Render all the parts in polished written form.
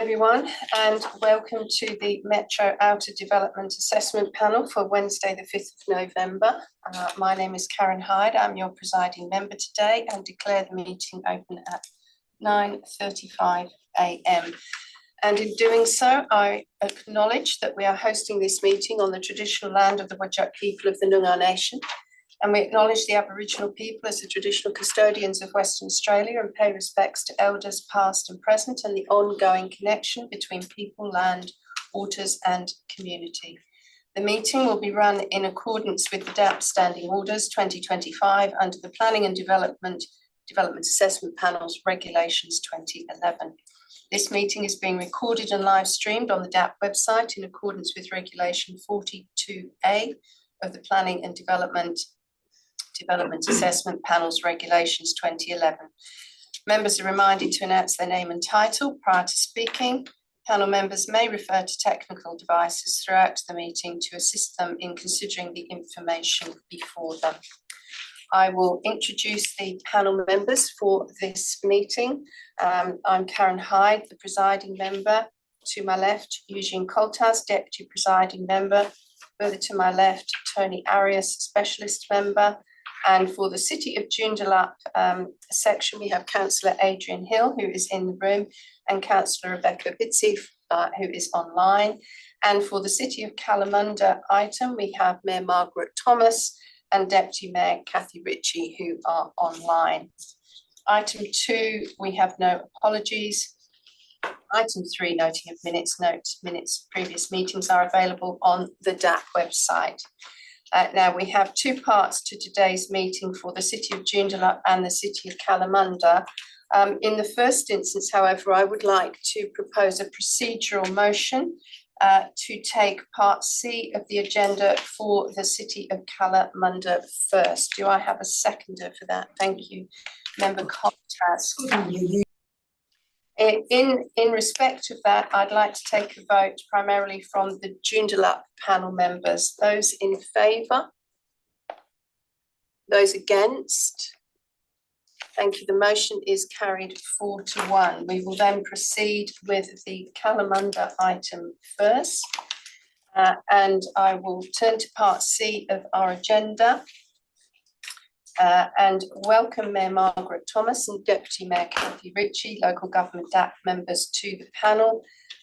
Everyone, and welcome to the Metro Outer Development Assessment Panel for Wednesday the 5th of November. My name is Karen Hyde. I'm your presiding member today and declare the meeting open at 9:35 a.m. And in doing so, I acknowledge that we are hosting this meeting on the traditional land of the Whadjuk people of the Noongar Nation. And we acknowledge the Aboriginal people as the traditional custodians of Western Australia and pay respects to elders past and present and the ongoing connection between people, land, waters and community. The meeting will be run in accordance with the DAP Standing Orders 2025 under the Planning and Development Assessment Panel's Regulations 2011. This meeting is being recorded and live streamed on the DAP website in accordance with Regulation 42A of the Planning and Development Assessment Panel's Regulations 2011. Members are reminded to announce their name and title prior to speaking. Panel members may refer to technical devices throughout the meeting to assist them in considering the information before them. I will introduce the panel members for this meeting. I'm Karen Hyde, the presiding member. To my left, Eugene Coltas, deputy presiding member. Further to my left, Tony Arias, specialist member. And for the City of Joondalup section, we have Councillor Adrian Hill, who is in the room, and Councillor Rebecca Bitsy, who is online. And for the City of Kalamunda item, we have Mayor Margaret Thomas and Deputy Mayor Kathy Ritchie, who are online. Item 2, we have no apologies. Item 3, noting of minutes. Minutes of previous meetings are available on the DAP website. Now, we have two parts to today's meeting for the City of Joondalup and the City of Kalamunda. In the first instance, however, I would like to propose a procedural motion to take Part C of the agenda for the City of Kalamunda first. Do I have a seconder for that? Thank you, Member Coltas. In respect of that, I'd like to take a vote primarily from the Joondalup panel members. Those in favour? Those against? Thank you. The motion is carried 4-1. We will then proceed with the Kalamunda item first. And I will turn to Part C of our agenda. And welcome Mayor Margaret Thomas and Deputy Mayor Kathy Ritchie, local government DAP members to the panel.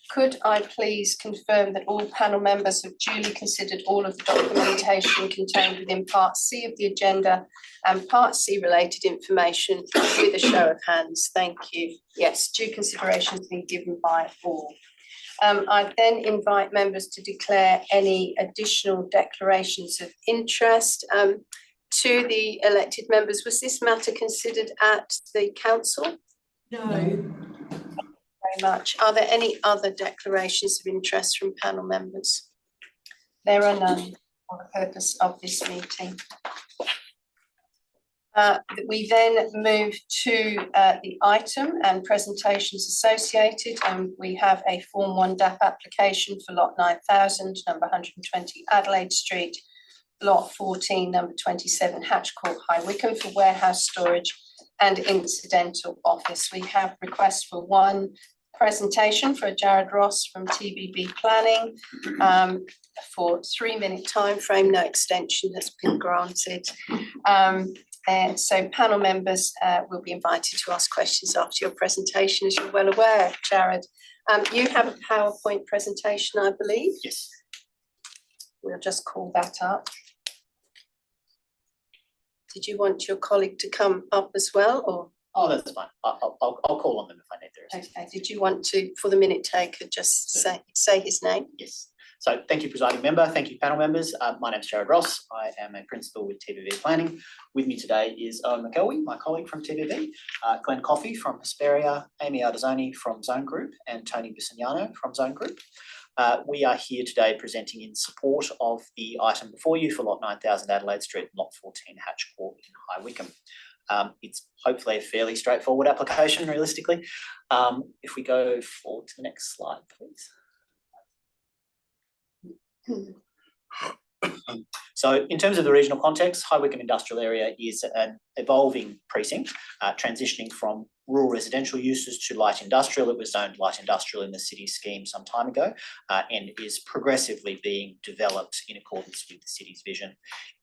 Could I please confirm that all panel members have duly considered all of the documentation contained within Part C of the agenda and Part C related information with a show of hands? Thank you. Yes, due consideration has been given by all. I then invite members to declare any additional declarations of interest. To the elected members, was this matter considered at the council? No. Thank you very much. Are there any other declarations of interest from panel members? There are none for the purpose of this meeting. We then move to the item and presentations associated, and we have a Form 1 DAP application for lot 9000, number 120 Adelaide Street, Lot 14, number 27, Hatch Court, High Wycombe, for warehouse storage and incidental office. We have requests for one presentation for Jared Ross from TBB Planning for 3-minute time frame. No extension has been granted. And so panel members will be invited to ask questions after your presentation, as you're well aware, Jared. You have a PowerPoint presentation, I believe. Yes. We'll just call that up. Did you want your colleague to come up as well, or? Oh, that's fine. I'll call on them if I need their assistance. Okay. Did you want to, for the minute taker, just say his name? Yes. So thank you, presiding member. Thank you, panel members. My name is Jared Ross. I am a principal with TBB Planning. With me today is Owen McElwee, my colleague from TBB, Glenn Coffey from Hesperia, Amy Ardezzoni from Zone Group, and Tony Bisignano from Zone Group. We are here today presenting in support of the item before you for lot 9000 Adelaide Street and lot 14 Hatch Court in High Wycombe. It's hopefully a fairly straightforward application, realistically. If we go forward to the next slide, please. So in terms of the regional context, High Wycombe Industrial Area is an evolving precinct, transitioning from rural residential uses to light industrial. It was zoned light industrial in the city scheme some time ago, and is progressively being developed in accordance with the city's vision.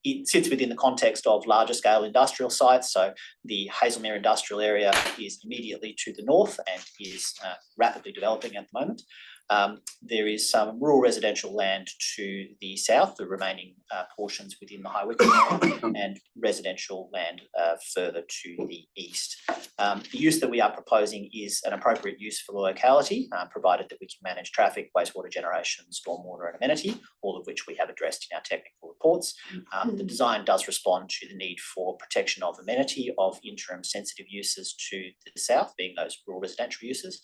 It sits within the context of larger scale industrial sites. So the Hazelmere industrial area is immediately to the north and is rapidly developing at the moment. There is some rural residential land to the south, the remaining portions within the High Wycombe area, and residential land further to the east. The use that we are proposing is an appropriate use for the locality, provided that we can manage traffic, wastewater generation, stormwater and amenity, all of which we have addressed in our technical reports. The design does respond to the need for protection of amenity of interim sensitive uses to the south, being those rural residential uses,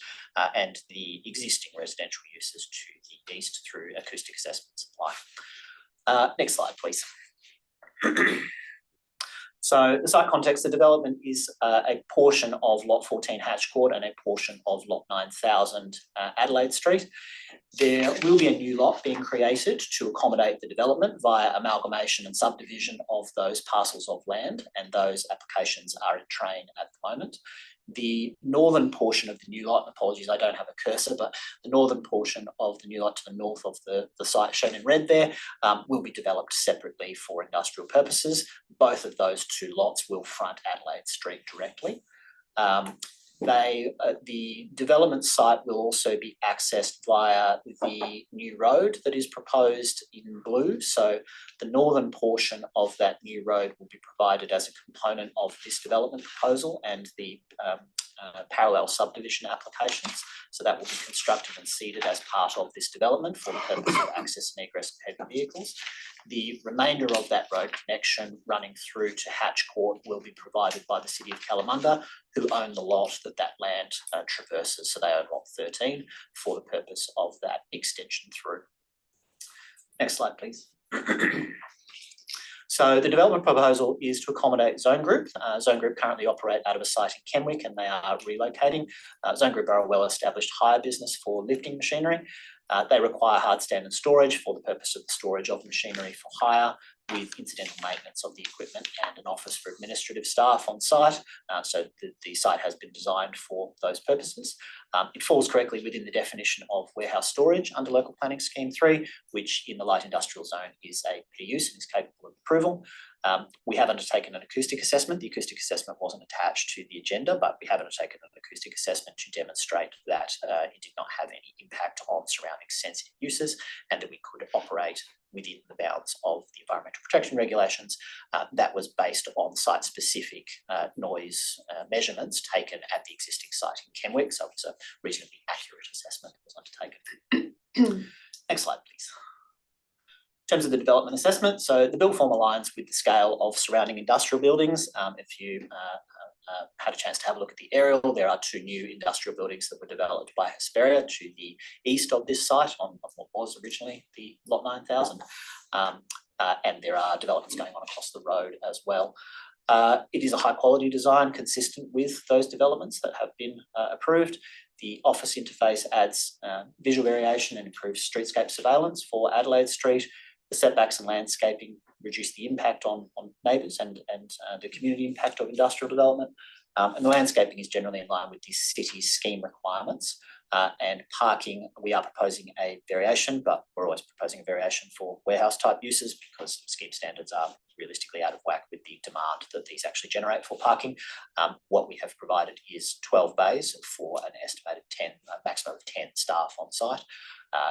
and the existing residential uses to the east through acoustic assessments and like. Next slide, please. So the site context, the development is a portion of Lot 14 Hatch Court and a portion of Lot 9000 Adelaide Street. There will be a new lot being created to accommodate the development via amalgamation and subdivision of those parcels of land, and those applications are in train at the moment. The northern portion of the new lot, and apologies, I don't have a cursor, but the northern portion of the new lot to the north of the site shown in red there will be developed separately for industrial purposes. Both of those two lots will front Adelaide Street directly. The development site will also be accessed via the new road that is proposed in blue. So the northern portion of that new road will be provided as a component of this development proposal and the parallel subdivision applications. So that will be constructed and seeded as part of this development for the purpose of access and egress of heavy vehicles. The remainder of that road connection running through to Hatch Court will be provided by the City of Kalamunda, who own the lot that land traverses. So they own Lot 13 for the purpose of that extension through. Next slide, please. So the development proposal is to accommodate Zone Group. Zone Group currently operate out of a site in Kenwick, and they are relocating. Zone Group are a well-established hire business for lifting machinery. They require hard standard storage for the purpose of the storage of machinery for hire, with incidental maintenance of the equipment and an office for administrative staff on site. So the site has been designed for those purposes. It falls correctly within the definition of warehouse storage under Local Planning Scheme 3, which in the light industrial zone is a use and is capable of approval. We have undertaken an acoustic assessment. The acoustic assessment wasn't attached to the agenda, but we have undertaken an acoustic assessment to demonstrate that it did not have any impact on surrounding sensitive uses and that we could operate within the bounds of the environmental protection regulations. That was based on site-specific noise measurements taken at the existing site in Kenwick, so it's a reasonably accurate assessment that was undertaken. Next slide, please. In terms of the development assessment, so the build form aligns with the scale of surrounding industrial buildings. If you had a chance to have a look at the aerial, there are two new industrial buildings that were developed by Hesperia to the east of this site on what was originally the Lot 9000. And there are developments going on across the road as well. It is a high quality design consistent with those developments that have been approved. The office interface adds visual variation and improves streetscape surveillance for Adelaide Street. The setbacks and landscaping reduce the impact on neighbours and the community impact of industrial development. And the landscaping is generally in line with the city's scheme requirements. And parking, we are proposing a variation, but we're always proposing a variation for warehouse type uses because scheme standards are realistically out of whack with the demand that these actually generate for parking. What we have provided is 12 bays for an estimated 10, maximum of 10 staff on site.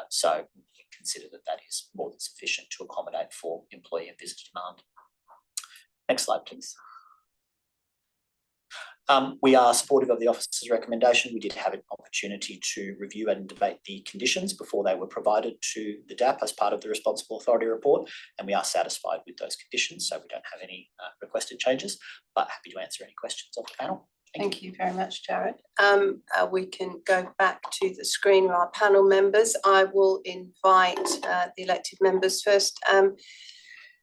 So we consider that that is more than sufficient to accommodate for employee and visitor demand. Next slide, please. We are supportive of the officer's recommendation. We did have an opportunity to review and debate the conditions before they were provided to the DAP as part of the Responsible Authority report, and we are satisfied with those conditions, so we don't have any requested changes, but happy to answer any questions of the panel. Thank you very much, Jared. We can go back to the screen of our panel members. I will invite the elected members first.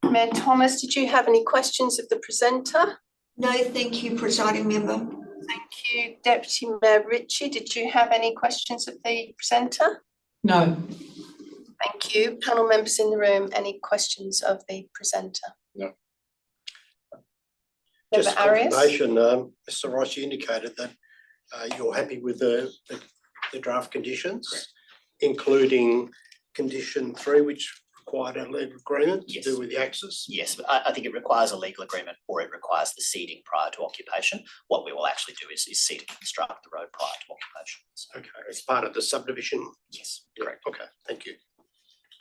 Mayor Thomas, did you have any questions of the presenter? No, thank you, presiding member. Thank you. Deputy Mayor Ritchie, did you have any questions of the presenter? No. Thank you. Panel members in the room, any questions of the presenter? No. Just confirmation, Mr. Ross, you indicated that you're happy with the draft conditions, including condition 3, which required a legal agreement to Yes. do with the access? Yes, but I think it requires a legal agreement or it requires the seeding prior to occupation. What we will actually do is seed and construct the road prior to occupation. So, Okay, it's part of the subdivision. yes, Yeah, correct. okay, thank you.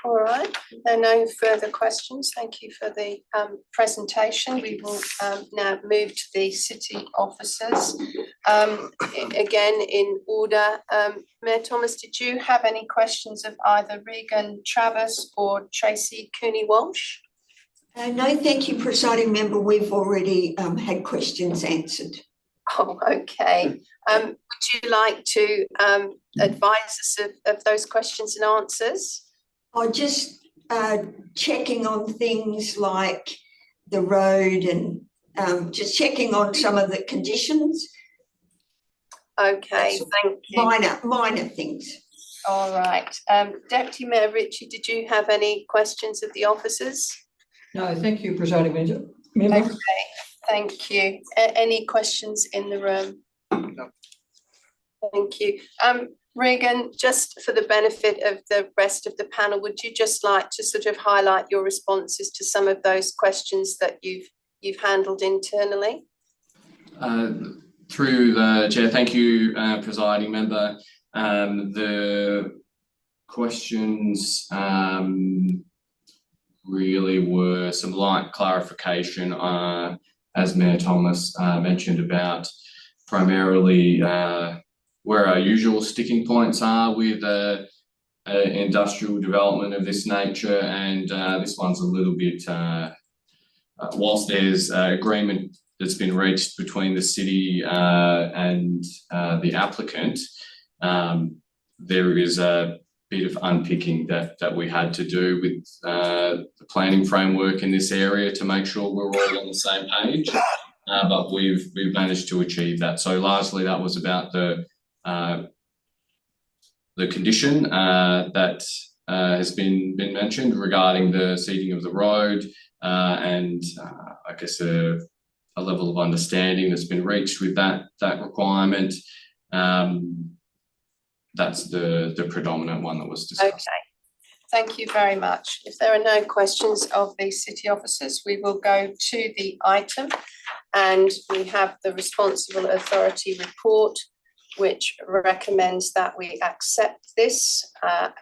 All right, there are no further questions. Thank you for the presentation. We will now move to the city officers. Again, in order, Mayor Thomas, did you have any questions of either Regan Travis or Tracy Cooney-Walsh? No, thank you, presiding member. We've already had questions answered. Oh, okay. Would you like to advise us of those questions and answers? I just checking on things like the road and just checking on some of the conditions. Okay, thank you. Minor things. All right. Deputy Mayor Ritchie, did you have any questions of the officers? No, thank you, presiding member. Okay, thank you. Any questions in the room? No. Thank you. Regan, just for the benefit of the rest of the panel, would you just like to sort of highlight your responses to some of those questions that you've handled internally? Through the chair, thank you, presiding member. The questions really were some light clarification, as Mayor Thomas mentioned, about primarily where our usual sticking points are with industrial development of this nature, and this one's a little bit, whilst there's agreement that's been reached between the city and the applicant, there is a bit of unpicking that we had to do with the planning framework in this area to make sure we're all on the same page, but we've managed to achieve that. So largely that was about the condition that has been mentioned regarding the seeding of the road, and I guess a level of understanding that's been reached with that requirement. That's the predominant one that was discussed. Okay, thank you very much. If there are no questions of the city officers, we will go to the item, and we have the responsible authority report, which recommends that we accept this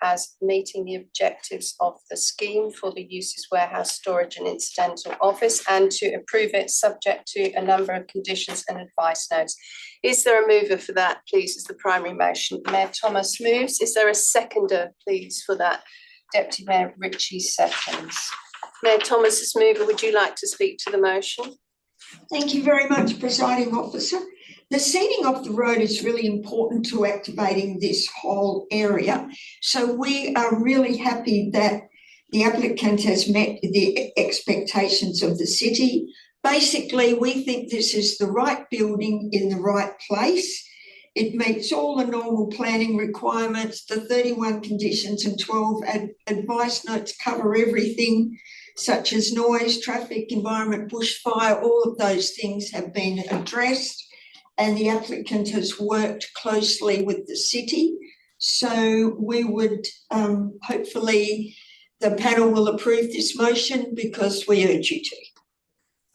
as meeting the objectives of the scheme for the uses warehouse, storage and incidental office, and to approve it subject to a number of conditions and advice notes. Is there a mover for that, please, as the primary motion? Mayor Thomas moves. Is there a seconder, please, for that? Deputy Mayor Ritchie seconds. Mayor Thomas as mover, would you like to speak to the motion? Thank you very much, presiding officer. The seeding of the road is really important to activating this whole area. So we are really happy that the applicant has met the expectations of the city. Basically, we think this is the right building in the right place. It meets all the normal planning requirements. The 31 conditions and 12 advice notes cover everything, such as noise, traffic, environment, bushfire. All of those things have been addressed, and the applicant has worked closely with the city. So we would hopefully the panel will approve this motion because we urge you to.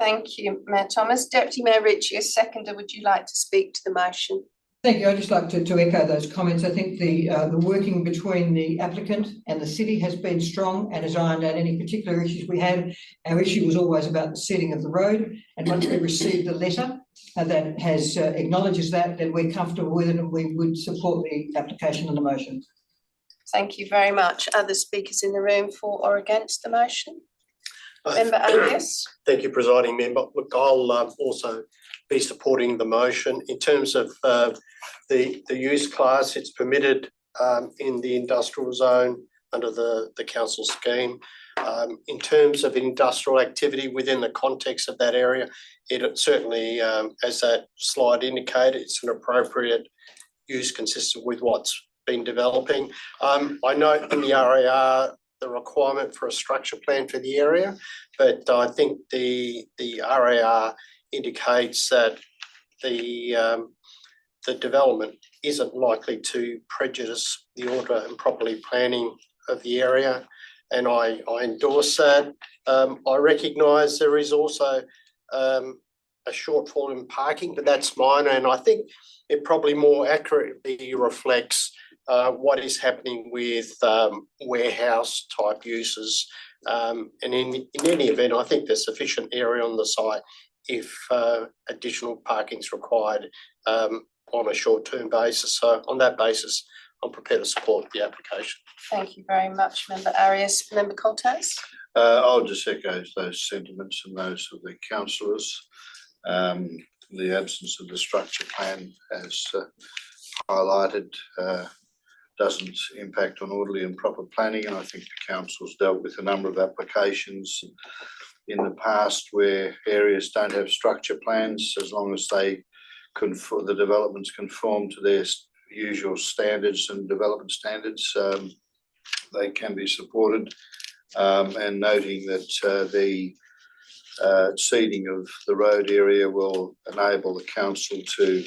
Thank you, Mayor Thomas. Deputy Mayor Ritchie, as seconder, would you like to speak to the motion? Thank you. I'd just like to echo those comments. I think the working between the applicant and the city has been strong and has ironed out any particular issues we had. Our issue was always about the seeding of the road, and once we received the letter that has acknowledges that, then we're comfortable with it and we would support the application and the motion. Thank you very much. Other speakers in the room for or against the motion? Member Angus. Thank you, presiding member. Look, I'll also be supporting the motion. In terms of the use class, it's permitted in the industrial zone under the council scheme. In terms of industrial activity within the context of that area, it certainly, as that slide indicated, it's an appropriate use consistent with what's been developing. I note in the RAR the requirement for a structure plan for the area, but I think the RAR indicates that the the development isn't likely to prejudice the order and properly planning of the area, and I endorse that. I recognise there is also a shortfall in parking, but that's minor, and I think it probably more accurately reflects what is happening with warehouse type uses. And in any event, I think there's sufficient area on the site if additional parking is required on a short-term basis. So on that basis, I'm prepared to support the application. Thank you very much, Member Arias. Member Coltas? I'll just echo those sentiments and those of the councillors. The absence of the structure plan, as highlighted, doesn't impact on orderly and proper planning, and I think the council's dealt with a number of applications in the past where areas don't have structure plans, as long as they the developments conform to their usual standards and development standards, they can be supported. And noting that the seeding of the road area will enable the council to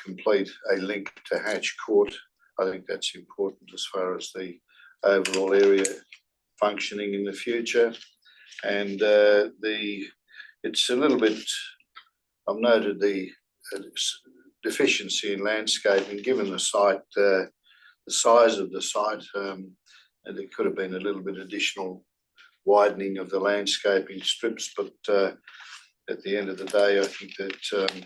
complete a link to Hatch Court. I think that's important as far as the overall area functioning in the future. And it's a little bit, I've noted the deficiency in landscaping, given the site, the size of the site, and there could have been a little bit additional widening of the landscaping strips, but at the end of the day, I think that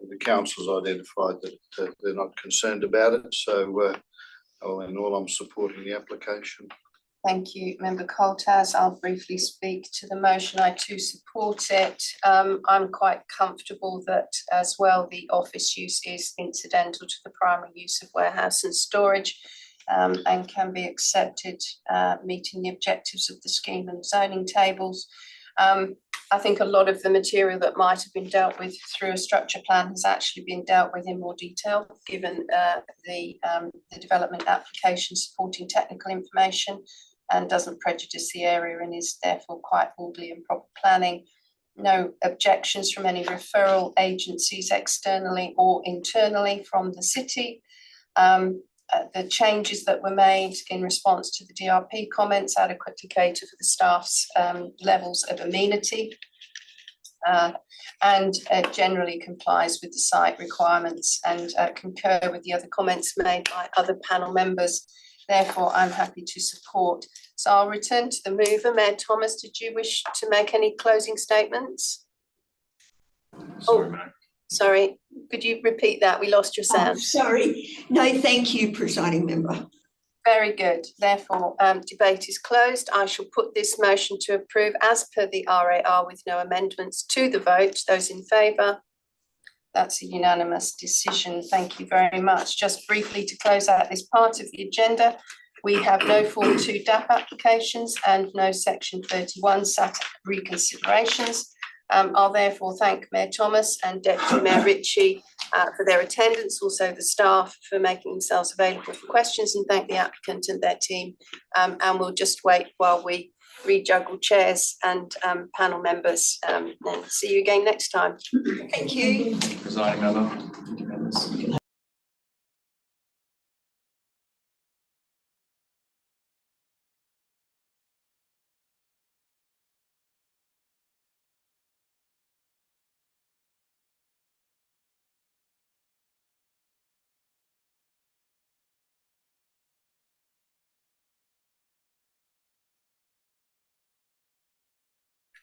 the council's identified that they're not concerned about it. So all in all, I'm supporting the application. Thank you, Member Coltas. I'll briefly speak to the motion. I too support it. I'm quite comfortable that as well the office use is incidental to the primary use of warehouse and storage, and can be accepted, meeting the objectives of the scheme and zoning tables. I think a lot of the material that might have been dealt with through a structure plan has actually been dealt with in more detail, given the development application supporting technical information, and doesn't prejudice the area and is therefore quite orderly and proper planning. No objections from any referral agencies externally or internally from the city. The changes that were made in response to the DRP comments adequately cater for the staff's levels of amenity, and generally complies with the site requirements, and concur with the other comments made by other panel members. Therefore, I'm happy to support. So I'll return to the mover. Mayor Thomas, did you wish to make any closing statements? Sorry, Mayor. Sorry, could you repeat that? We lost your sound. Oh, sorry. No, thank you, presiding member. Very good. Therefore, debate is closed. I shall put this motion to approve as per the RAR with no amendments to the vote. Those in favour? That's a unanimous decision. Thank you very much. Just briefly to close out this part of the agenda, we have no Form 2 DAP applications and no Section 31 SAT reconsiderations. I'll therefore thank Mayor Thomas and Deputy Mayor Ritchie for their attendance, also the staff for making themselves available for questions, and thank the applicant and their team. And we'll just wait while we rejuggle chairs and panel members, and see you again next time. Thank you. Presiding member. Thank you, members.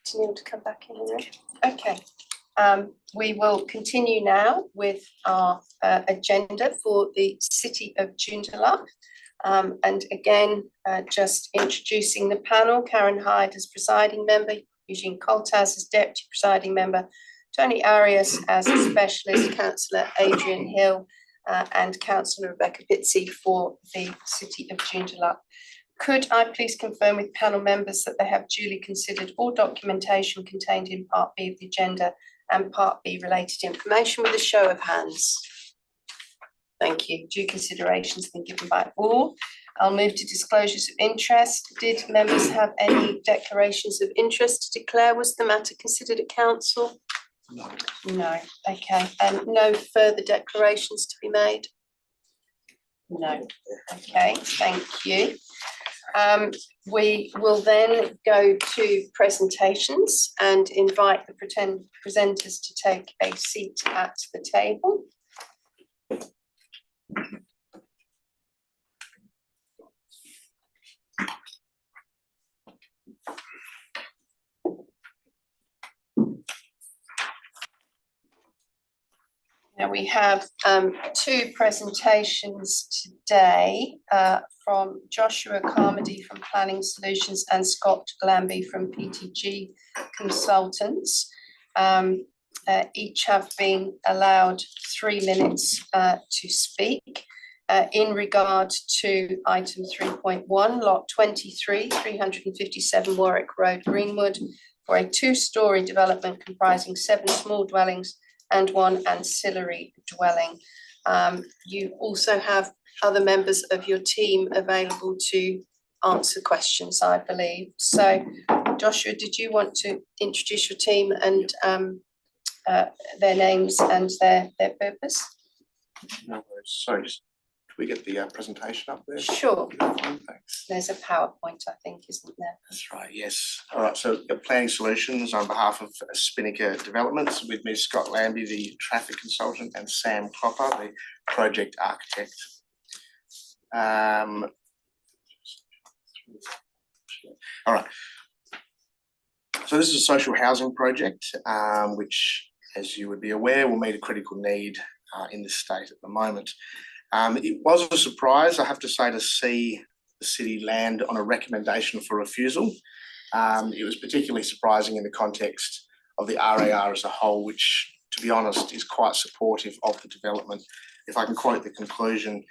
To come back in there. Okay. We will continue now with our agenda for the City of Joondalup. And again, just introducing the panel: Karen Hyde as presiding member, Eugene Coltas as deputy presiding member, Tony Arias as a specialist, Councillor Adrian Hill, and Councillor Rebecca Bitsy for the City of Joondalup. Could I please confirm with panel members that they have duly considered all documentation contained in Part B of the agenda and Part B related information, with a show of hands? Thank you. Due consideration has been given by all. I'll move to disclosures of interest. Did members have any declarations of interest to declare? Was the matter considered at council? No, okay, and no further declarations to be made? No, okay, thank you. We will then go to presentations and invite the presenters to take a seat at the table. Now we have two presentations today from Joshua Carmody from Planning Solutions and Scott Glanby from PTG Consultants. Each have been allowed 3 minutes to speak in regard to item 3.1, lot 23, 357 Warwick Road, Greenwood, for a 2-storey development comprising 7 small dwellings and 1 ancillary dwelling. You also have other members of your team available to answer questions, I believe. So, Joshua, did you want to introduce your team and their names and their purpose? No worries. Sorry, just do we get the presentation up there? Sure. Thanks. There's a PowerPoint, I think, isn't there? That's right, yes. All right, so Planning Solutions on behalf of Spinnaker Developments, with me Scott Lambie, the traffic consultant, and Sam Clopper, the project architect. All right. So this is a social housing project, which, as you would be aware, will meet a critical need in this state at the moment. It was a surprise, I have to say, to see the city land on a recommendation for refusal. It was particularly surprising in the context of the RAR as a whole, which, to be honest, is quite supportive of the development. If I can quote the conclusion,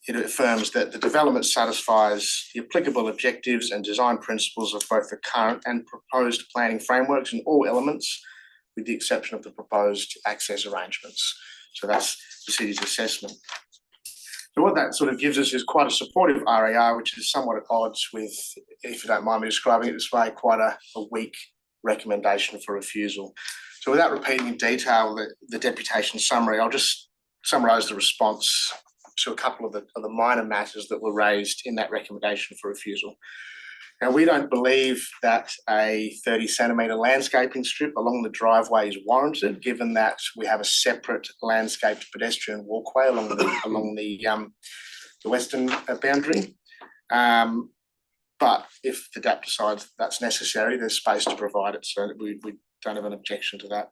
it affirms that the development satisfies the applicable objectives and design principles of both the current and proposed planning frameworks in all elements, with the exception of the proposed access arrangements. So that's the city's assessment. So what that sort of gives us is quite a supportive RAR, which is somewhat at odds with, if you don't mind me describing it this way, quite a weak recommendation for refusal. So without repeating in detail the deputation summary, I'll just summarise the response to a couple of the minor matters that were raised in that recommendation for refusal. Now, we don't believe that a 30-centimetre landscaping strip along the driveway is warranted, given that we have a separate landscaped pedestrian walkway along the western boundary. But if the DAP decides that's necessary, there's space to provide it, so we don't have an objection to that.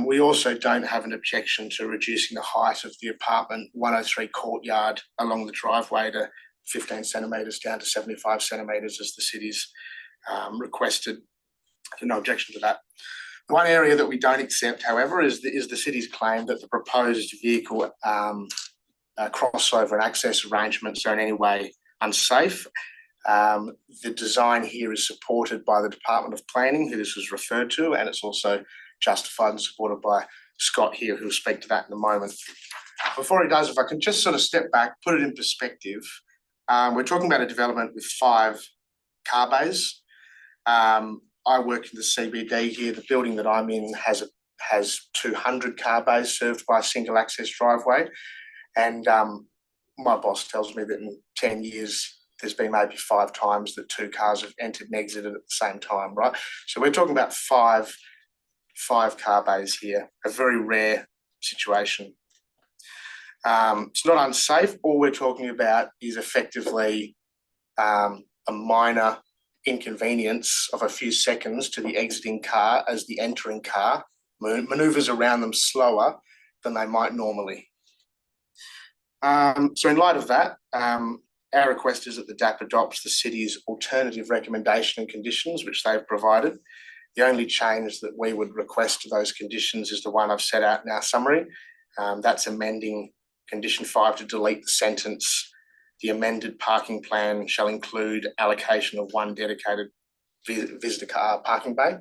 We also don't have an objection to reducing the height of the apartment 103 courtyard along the driveway to 15 centimetres down to 75 centimetres as the city's requested. So no objection to that. One area that we don't accept, however, is the city's claim that the proposed vehicle crossover and access arrangements are in any way unsafe. The design here is supported by the Department of Planning, who this was referred to, and it's also justified and supported by Scott here, who will speak to that in a moment. Before he does, if I can just sort of step back, put it in perspective. We're talking about a development with 5 car bays. I work in the CBD here. The building that I'm in has 200 car bays served by a single access driveway. And my boss tells me that in 10 years, there's been maybe 5 times that 2 cars have entered and exited at the same time, right? So we're talking about five car bays here, a very rare situation. It's not unsafe. All we're talking about is effectively a minor inconvenience of a few seconds to the exiting car as the entering car manoeuvres around them slower than they might normally. So in light of that, our request is that the DAP adopts the city's alternative recommendation and conditions, which they've provided. The only change that we would request to those conditions is the one I've set out in our summary. That's amending Condition 5 to delete the sentence, "The amended parking plan shall include allocation of 1 dedicated visitor car parking bay."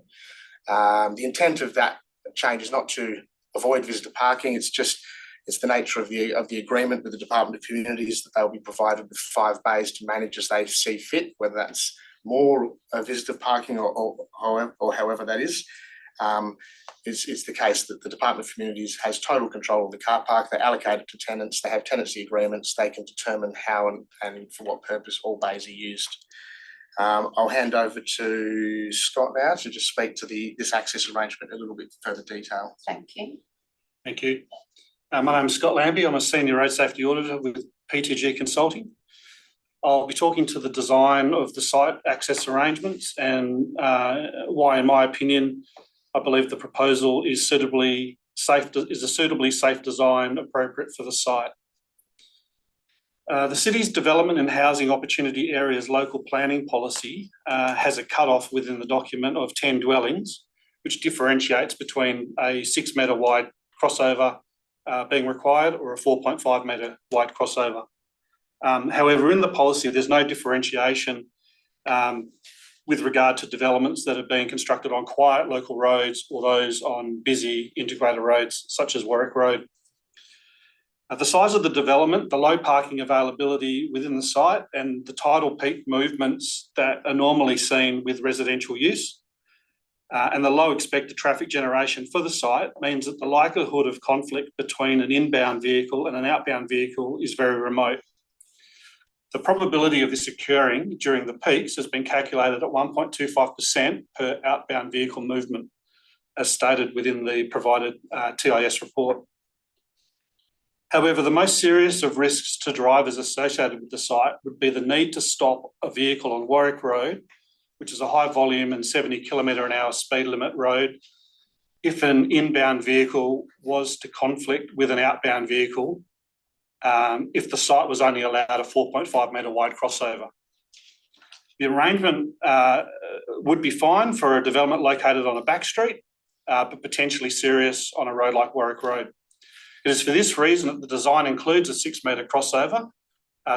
The intent of that change is not to avoid visitor parking. It's the nature of the agreement with the Department of Communities that they'll be provided with 5 bays to manage as they see fit, whether that's more visitor parking or however that is. It's the case that the Department of Communities has total control of the car park. They allocate it to tenants. They have tenancy agreements. They can determine how and for what purpose all bays are used. I'll hand over to Scott now to just speak to this access arrangement in a little bit further detail. Thank you. Thank you. My name is Scott Lambie. I'm a Senior Road Safety Auditor with PTG Consulting. I'll be talking to the design of the site access arrangements and why, in my opinion, I believe the proposal is a suitably safe design appropriate for the site. The city's development and housing opportunity areas local planning policy has a cut-off within the document of 10 dwellings, which differentiates between a 6 metre wide crossover being required or a 4.5 metre wide crossover. However, in the policy, there's no differentiation with regard to developments that are being constructed on quiet local roads or those on busy integrated roads such as Warwick Road. The size of the development, the low parking availability within the site and the tidal peak movements that are normally seen with residential use and the low expected traffic generation for the site means that the likelihood of conflict between an inbound vehicle and an outbound vehicle is very remote. The probability of this occurring during the peaks has been calculated at 1.25% per outbound vehicle movement, as stated within the provided TIS report. However, the most serious of risks to drivers associated with the site would be the need to stop a vehicle on Warwick Road, which is a high volume and 70 km/h speed limit road, if an inbound vehicle was to conflict with an outbound vehicle, if the site was only allowed a 4.5 metre wide crossover. The arrangement would be fine for a development located on a back street, but potentially serious on a road like Warwick Road. It is for this reason that the design includes a 6 metre crossover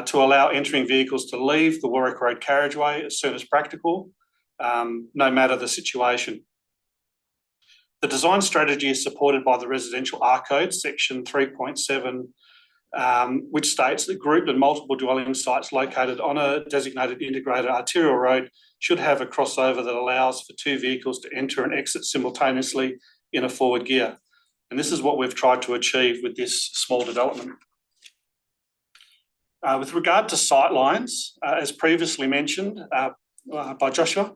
to allow entering vehicles to leave the Warwick Road carriageway as soon as practical, no matter the situation. The design strategy is supported by the Residential R Code, section 3.7, which states that grouped and multiple dwelling sites located on a designated integrated arterial road should have a crossover that allows for two vehicles to enter and exit simultaneously in a forward gear. And this is what we've tried to achieve with this small development. With regard to sight lines, as previously mentioned by Joshua,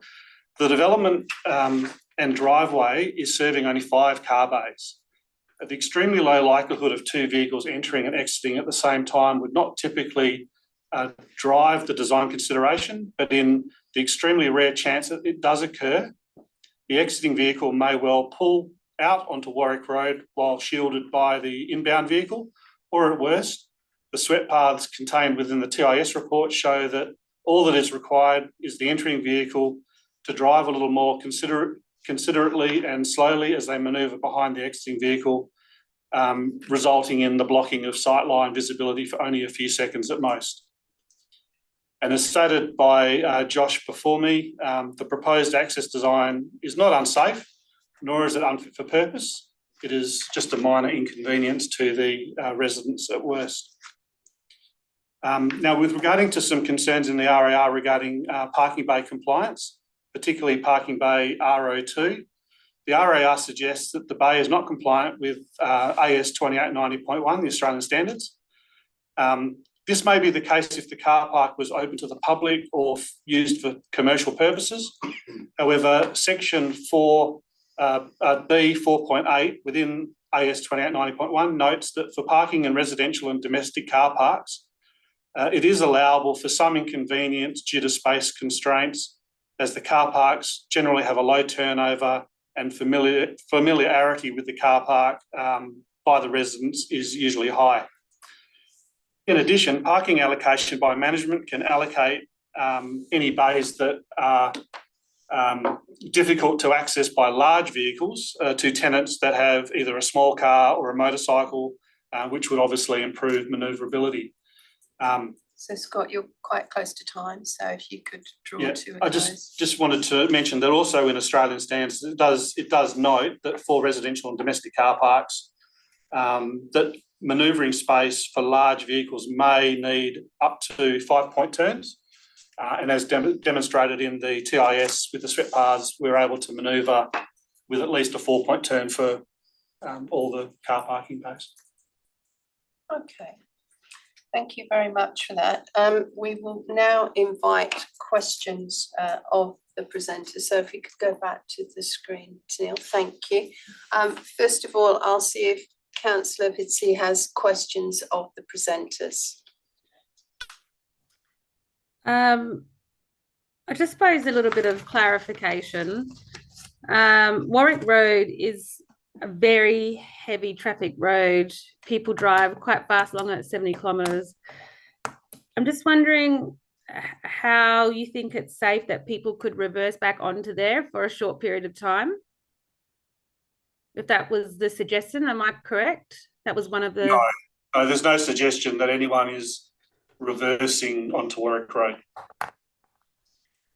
the development and driveway is serving only 5 car bays. The extremely low likelihood of 2 vehicles entering and exiting at the same time would not typically drive the design consideration, but in the extremely rare chance that it does occur, the exiting vehicle may well pull out onto Warwick Road while shielded by the inbound vehicle, or at worst, the sweat paths contained within the TIS report show that all that is required is the entering vehicle to drive a little more considerately and slowly as they manoeuvre behind the exiting vehicle, resulting in the blocking of sightline visibility for only a few seconds at most. And as stated by Josh before me, the proposed access design is not unsafe, nor is it unfit for purpose. It is just a minor inconvenience to the residents at worst. Now, with regarding to some concerns in the RAR regarding parking bay compliance, particularly parking bay RO2, the RAR suggests that the bay is not compliant with AS 2890.1, the Australian standards. This may be the case if the car park was open to the public or used for commercial purposes. However, section 4 B 4.8 within AS 2890.1 notes that for parking in residential and domestic car parks, it is allowable for some inconvenience due to space constraints, as the car parks generally have a low turnover and familiarity with the car park by the residents is usually high. In addition, parking allocation by management can allocate any bays that are difficult to access by large vehicles to tenants that have either a small car or a motorcycle, which would obviously improve manoeuvrability. So Scott, you're quite close to time, so if you could draw to a close. I just wanted to mention that also in Australian standards, it does note that for residential and domestic car parks, that manoeuvring space for large vehicles may need up to 5-point turns. And as demonstrated in the TIS with the sweat paths, we're able to manoeuvre with at least a 4-point turn for all the car parking bays. Okay, thank you very much for that. We will now invite questions of the presenter. So if you could go back to the screen, Neil, thank you. First of all, I'll see if Councillor Vitsi has questions of the presenters. I just suppose a little bit of clarification. Warwick Road is a very heavy traffic road. People drive quite fast along it at 70 kilometres. I'm just wondering how you think it's safe that people could reverse back onto there for a short period of time. If that was the suggestion, am I correct? That was one of the... No, there's no suggestion that anyone is reversing onto Warwick Road.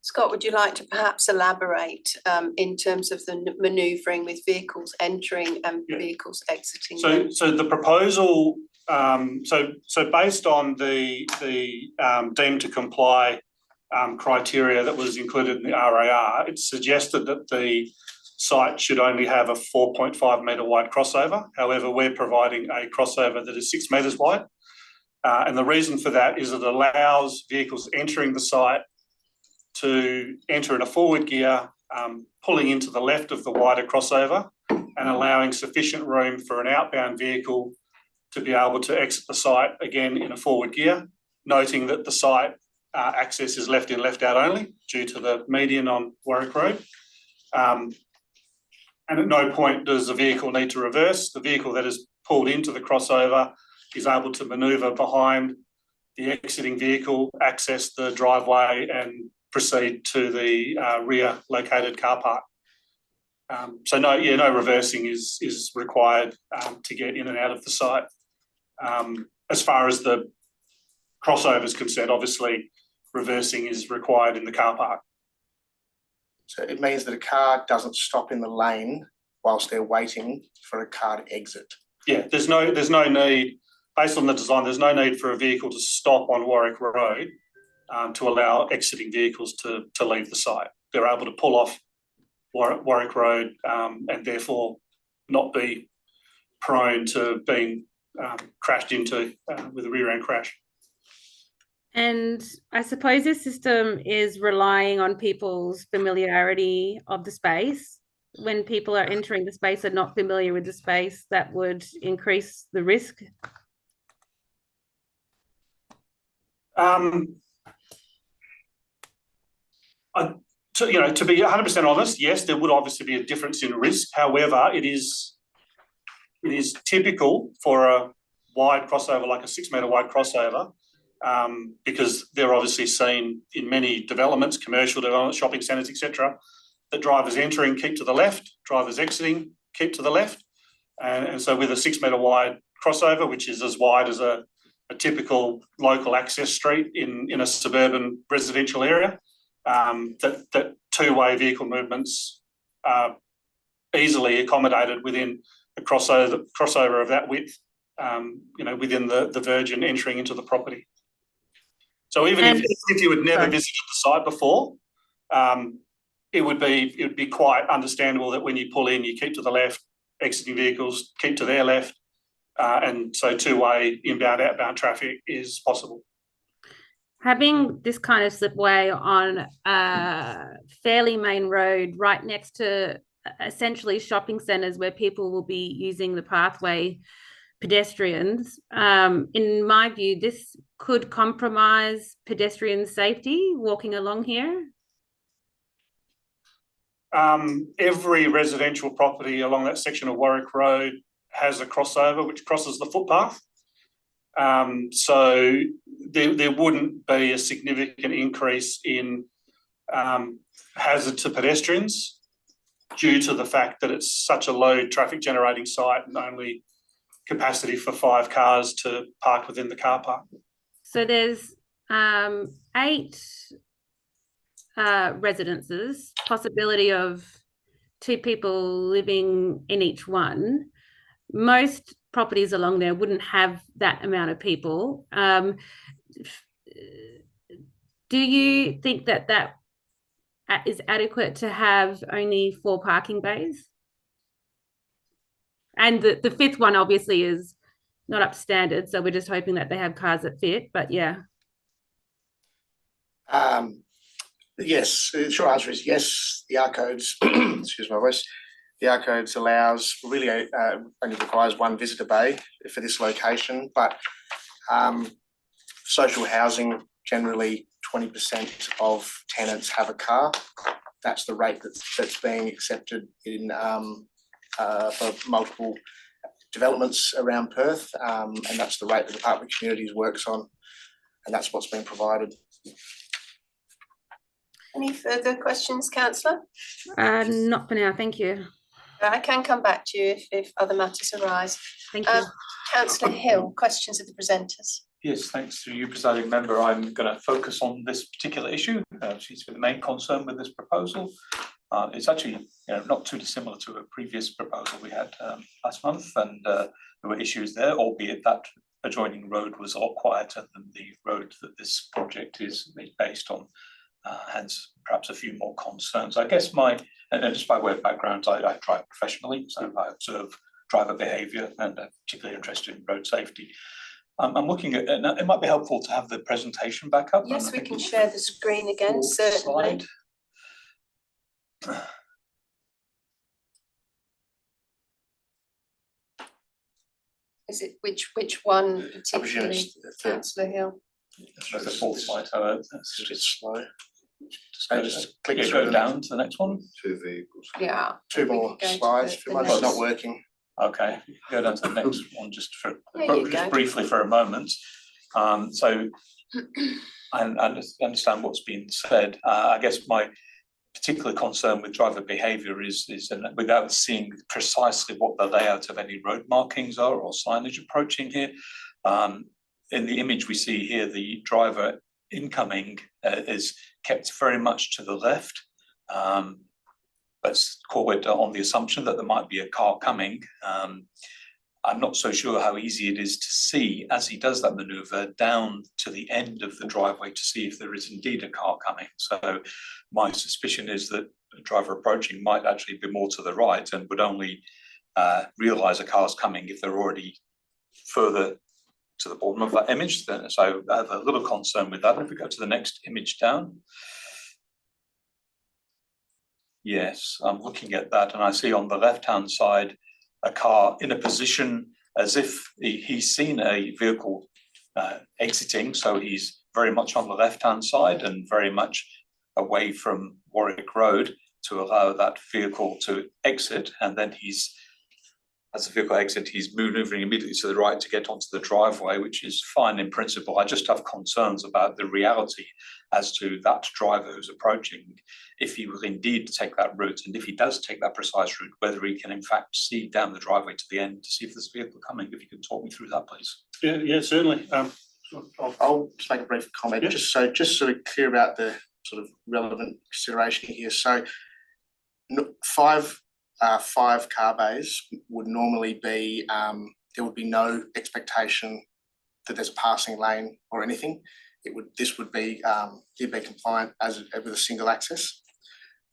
Scott, would you like to perhaps elaborate in terms of the manoeuvring with vehicles entering and vehicles exiting? So the proposal, so based on the deemed to comply criteria that was included in the RAR, it suggested that the site should only have a 4.5 metre wide crossover. However, we're providing a crossover that is 6 metres wide. And the reason for that is it allows vehicles entering the site to enter in a forward gear, pulling into the left of the wider crossover and allowing sufficient room for an outbound vehicle to be able to exit the site again in a forward gear, noting that the site access is left in, left out only due to the median on Warwick Road. And at no point does the vehicle need to reverse. The vehicle that is pulled into the crossover is able to manoeuvre behind the exiting vehicle, access the driveway and proceed to the rear located car park. So no reversing is required to get in and out of the site. As far as the crossover is concerned, obviously reversing is required in the car park. So it means that a car doesn't stop in the lane whilst they're waiting for a car to exit. Yeah, there's no need, based on the design, there's no need for a vehicle to stop on Warwick Road to allow exiting vehicles to leave the site. They're able to pull off Warwick Road and therefore not be prone to being crashed into with a rear end crash. And I suppose this system is relying on people's familiarity of the space. When people are entering the space and not familiar with the space, that would increase the risk. To be 100% honest, yes, there would obviously be a difference in risk. However, it is typical for a wide crossover, like a 6 metre wide crossover, because they're obviously seen in many developments, commercial developments, shopping centres, etc., that drivers entering keep to the left, drivers exiting keep to the left. And so with a 6 metre wide crossover, which is as wide as a typical local access street in a suburban residential area, that two-way vehicle movements are easily accommodated within a crossover of that width, within the virgin entering into the property. So even if you had never visited the site before, it would be quite understandable that when you pull in, you keep to the left, exiting vehicles keep to their left, and so two-way inbound, outbound traffic is possible. Having this kind of slipway on a fairly main road right next to essentially shopping centres where people will be using the pathway, pedestrians, in my view, this could compromise pedestrian safety walking along here. Every residential property along that section of Warwick Road has a crossover which crosses the footpath. So there wouldn't be a significant increase in hazard to pedestrians due to the fact that it's such a low traffic generating site and only capacity for 5 cars to park within the car park. So there's 8 residences, possibility of 2 people living in each one. Most properties along there wouldn't have that amount of people. Do you think that is adequate to have only 4 parking bays? And the fifth one obviously is not up to standard, so we're just hoping that they have cars that fit, but yeah. Yes, the short answer is yes, the R codes, excuse my voice, the R codes allows, really only requires one visitor bay for this location, but social housing, generally 20% of tenants have a car. That's the rate that's being accepted in for multiple developments around Perth, and that's the rate that the Department of Communities works on, and that's what's been provided. Any further questions, councillor? Not for now, thank you. I can come back to you if other matters arise. Thank you. Councillor Hill, questions of the presenters. Yes, thanks to you, presiding member. I'm going to focus on this particular issue. She's the main concern with this proposal. It's actually not too dissimilar to a previous proposal we had last month, and there were issues there, albeit that adjoining road was a lot quieter than the road that this project is based on. Hence, perhaps a few more concerns. I guess and just by way of background, I drive professionally, so I observe driver behaviour and I'm particularly interested in road safety. I'm looking at, and it might be helpful to have the presentation back up. Yes, we can share the screen again, certainly. Is it which one particularly, councillor Hill? That's the fourth slide, It's just slow. just go down to the next one. 2 vehicles. Yeah. Two more slides. Mine's not working. Okay, go down to the next one just for Just briefly for a moment. So I understand what's been said. I guess my particular concern with driver behaviour is without seeing precisely what the layout of any road markings are or signage approaching here. In the image we see here, the driver incoming is kept very much to the left. Let's call it on the assumption that there might be a car coming. I'm not so sure how easy it is to see as he does that manoeuvre down to the end of the driveway to see if there is indeed a car coming. So my suspicion is that the driver approaching might actually be more to the right and would only realise a car's coming if they're already further to the bottom of that image. So I have a little concern with that. If we go to the next image down. Yes, I'm looking at that and I see on the left-hand side a car in a position as if he's seen a vehicle exiting, so he's very much on the left-hand side and very much away from Warwick Road to allow that vehicle to exit, and then as the vehicle exits, he's manoeuvring immediately to the right to get onto the driveway, which is fine in principle. I just have concerns about the reality as to that driver who's approaching, if he will indeed take that route, and if he does take that precise route, whether he can in fact see down the driveway to the end to see if there's a vehicle coming. If you can talk me through that, please. Yeah, certainly. I'll just make a brief comment, Yeah. just so we're clear about the sort of relevant consideration here. So five car bays would normally be, there would be no expectation that there's a passing lane or anything. This would be compliant with a single access.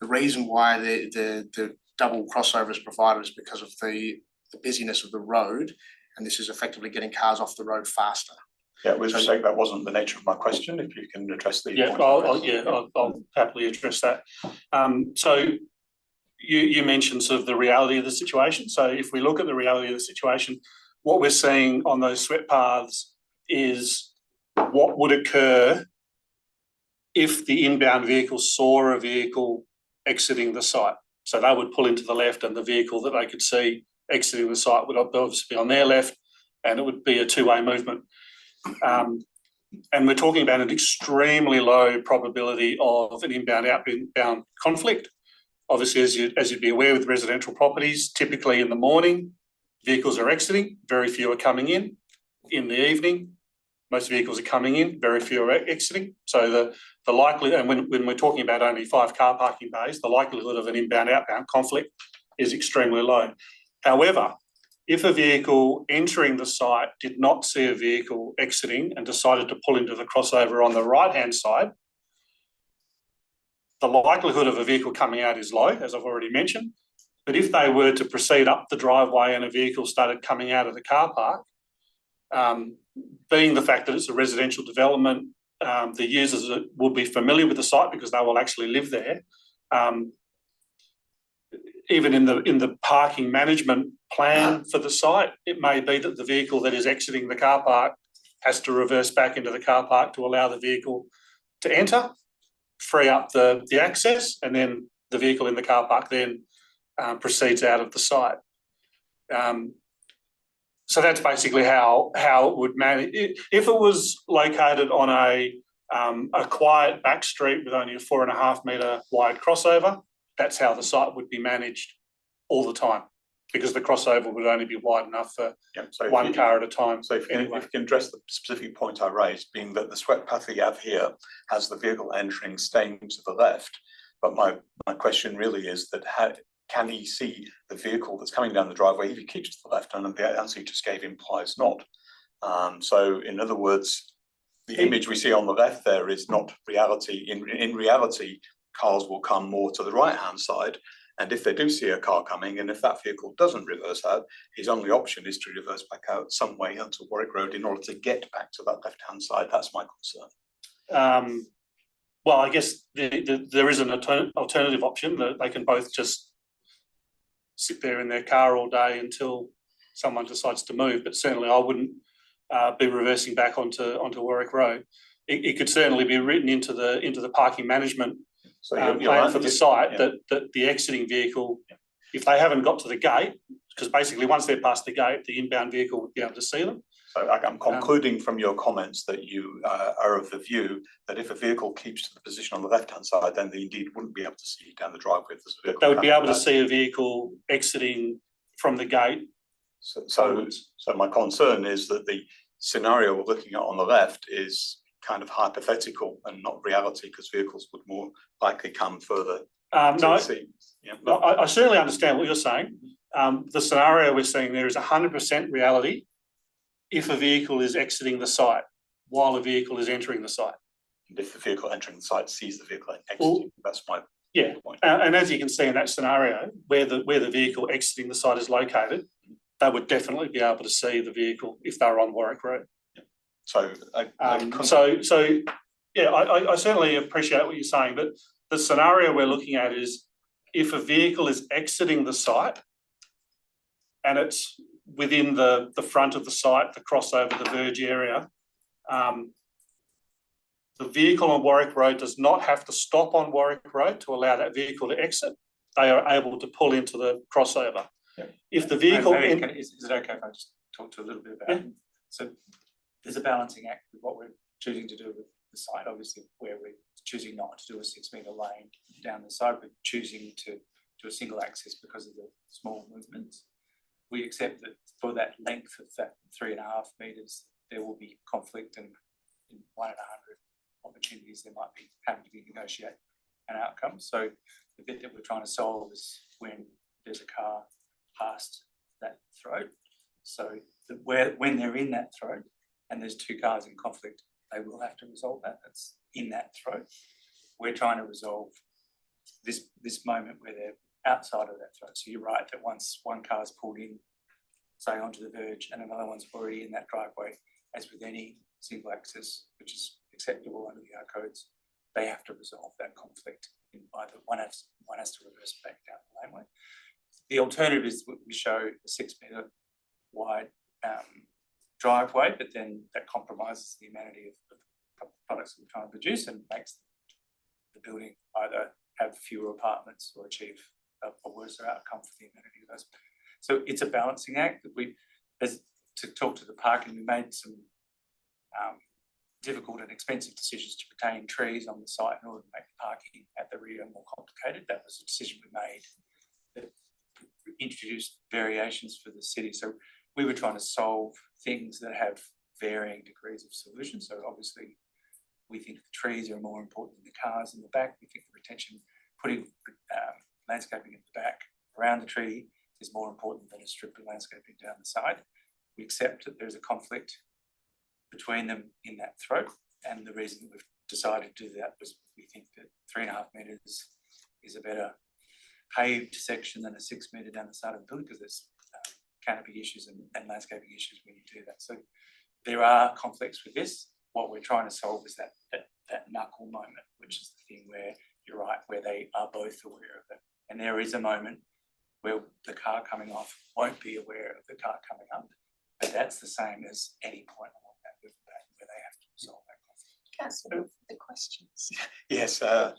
The reason why the double crossover is provided is because of the busyness of the road, and this is effectively getting cars off the road faster. Yeah, with respect, that wasn't the nature of my question. If you can address the Yeah, I'll happily address that. So you mentioned sort of the reality of the situation. So if we look at the reality of the situation, what we're seeing on those swept paths is what would occur if the inbound vehicle saw a vehicle exiting the site. So they would pull into the left and the vehicle that they could see exiting the site would obviously be on their left, and it would be a two-way movement. And we're talking about an extremely low probability of an inbound-outbound conflict. Obviously, as you'd be aware with residential properties, typically in the morning, vehicles are exiting, very few are coming in. In the evening, most vehicles are coming in, very few are exiting. So the likelihood, and when we're talking about only 5 car parking bays, the likelihood of an inbound-outbound conflict is extremely low. However, if a vehicle entering the site did not see a vehicle exiting and decided to pull into the crossover on the right-hand side, the likelihood of a vehicle coming out is low, as I've already mentioned. But if they were to proceed up the driveway and a vehicle started coming out of the car park, being the fact that it's a residential development, the users will be familiar with the site because they will actually live there. Even in the parking management plan for the site, it may be that the vehicle that is exiting the car park has to reverse back into the car park to allow the vehicle to enter, free up the access, and then the vehicle in the car park then proceeds out of the site. So that's basically how it would manage. If it was located on a quiet back street with only a 4.5 metre wide crossover, that's how the site would be managed all the time, because the crossover would only be wide enough for one car at a time. So if you can address the specific point I raised, being that the swept path we have here has the vehicle entering staying to the left, but my question really is that can he see the vehicle that's coming down the driveway if he keeps to the left? And the answer you just gave implies not. So in other words, the image we see on the left there is not reality. In reality, cars will come more to the right-hand side. And if they do see a car coming, and if that vehicle doesn't reverse out, his only option is to reverse back out some way onto Warwick Road in order to get back to that left-hand side. That's my concern. Well, I guess there is an alternative option that they can both just sit there in their car all day until someone decides to move. But certainly I wouldn't be reversing back onto Warwick Road. It could certainly be written into the parking management plan for the site that the exiting vehicle, if they haven't got to the gate, because basically once they're past the gate, the inbound vehicle would be able to see them. So I'm concluding from your comments that you are of the view that if a vehicle keeps to the position on the left-hand side, then they indeed wouldn't be able to see down the driveway. If there's a vehicle they would be able to see a vehicle exiting from the gate. So my concern is that the scenario we're looking at on the left is kind of hypothetical and not reality, because vehicles would more likely come further. I certainly understand what you're saying. The scenario we're seeing there is 100% reality if a vehicle is exiting the site while a vehicle is entering the site. And if the vehicle entering the site sees the vehicle exiting, that's my point. And as you can see in that scenario, where the vehicle exiting the site is located, they would definitely be able to see the vehicle if they're on Warwick Road. So I certainly appreciate what you're saying, but the scenario we're looking at is if a vehicle is exiting the site and it's within the front of the site, the crossover, the verge area, the vehicle on Warwick Road does not have to stop on Warwick Road to allow that vehicle to exit. They are able to pull into the crossover. Yeah. If the vehicle... Is it okay if I just talk to a little bit about it? So there's a balancing act with what we're choosing to do with the site, obviously, where we're choosing not to do a 6 metre lane down the side, but choosing to do a single access because of the small movements. We accept that for that length of that 3.5 metres, there will be conflict, and in 1 in 100 opportunities there might be having to negotiate an outcome. So the bit that we're trying to solve is when there's a car past that throat. So that when they're in that throat and there's 2 cars in conflict, they will have to resolve that. That's in that throat. We're trying to resolve this moment where they're outside of that throat. So you're right that once one car's pulled in, say onto the verge, and another one's already in that driveway, as with any single access, which is acceptable under the R codes, they have to resolve that conflict. In either one has to reverse back down the laneway. The alternative is we show a 6 metre wide driveway, but then that compromises the amenity of the products that we're trying to produce and makes the building either have fewer apartments or achieve a worse outcome for the amenity of those. So it's a balancing act that to talk to the parking, we made some difficult and expensive decisions to retain trees on the site in order to make the parking at the rear more complicated. That was a decision we made that introduced variations for the city. So we were trying to solve things that have varying degrees of solution. So obviously we think the trees are more important than the cars in the back. We think the retention, putting landscaping in the back around the tree is more important than a strip of landscaping down the side. We accept that there's a conflict between them in that throat, and the reason that we've decided to do that was we think that 3.5 metres is a better paved section than a 6 metre down the side of the building, because there's canopy issues and landscaping issues when you do that. So there are conflicts with this. What we're trying to solve is that knuckle moment, which is the thing where you're right, where they are both aware of it. And there is a moment where the car coming off won't be aware of the car coming up, but that's the same as any point along that riverbank where they have to resolve that conflict. Councillor, the questions. Yes, I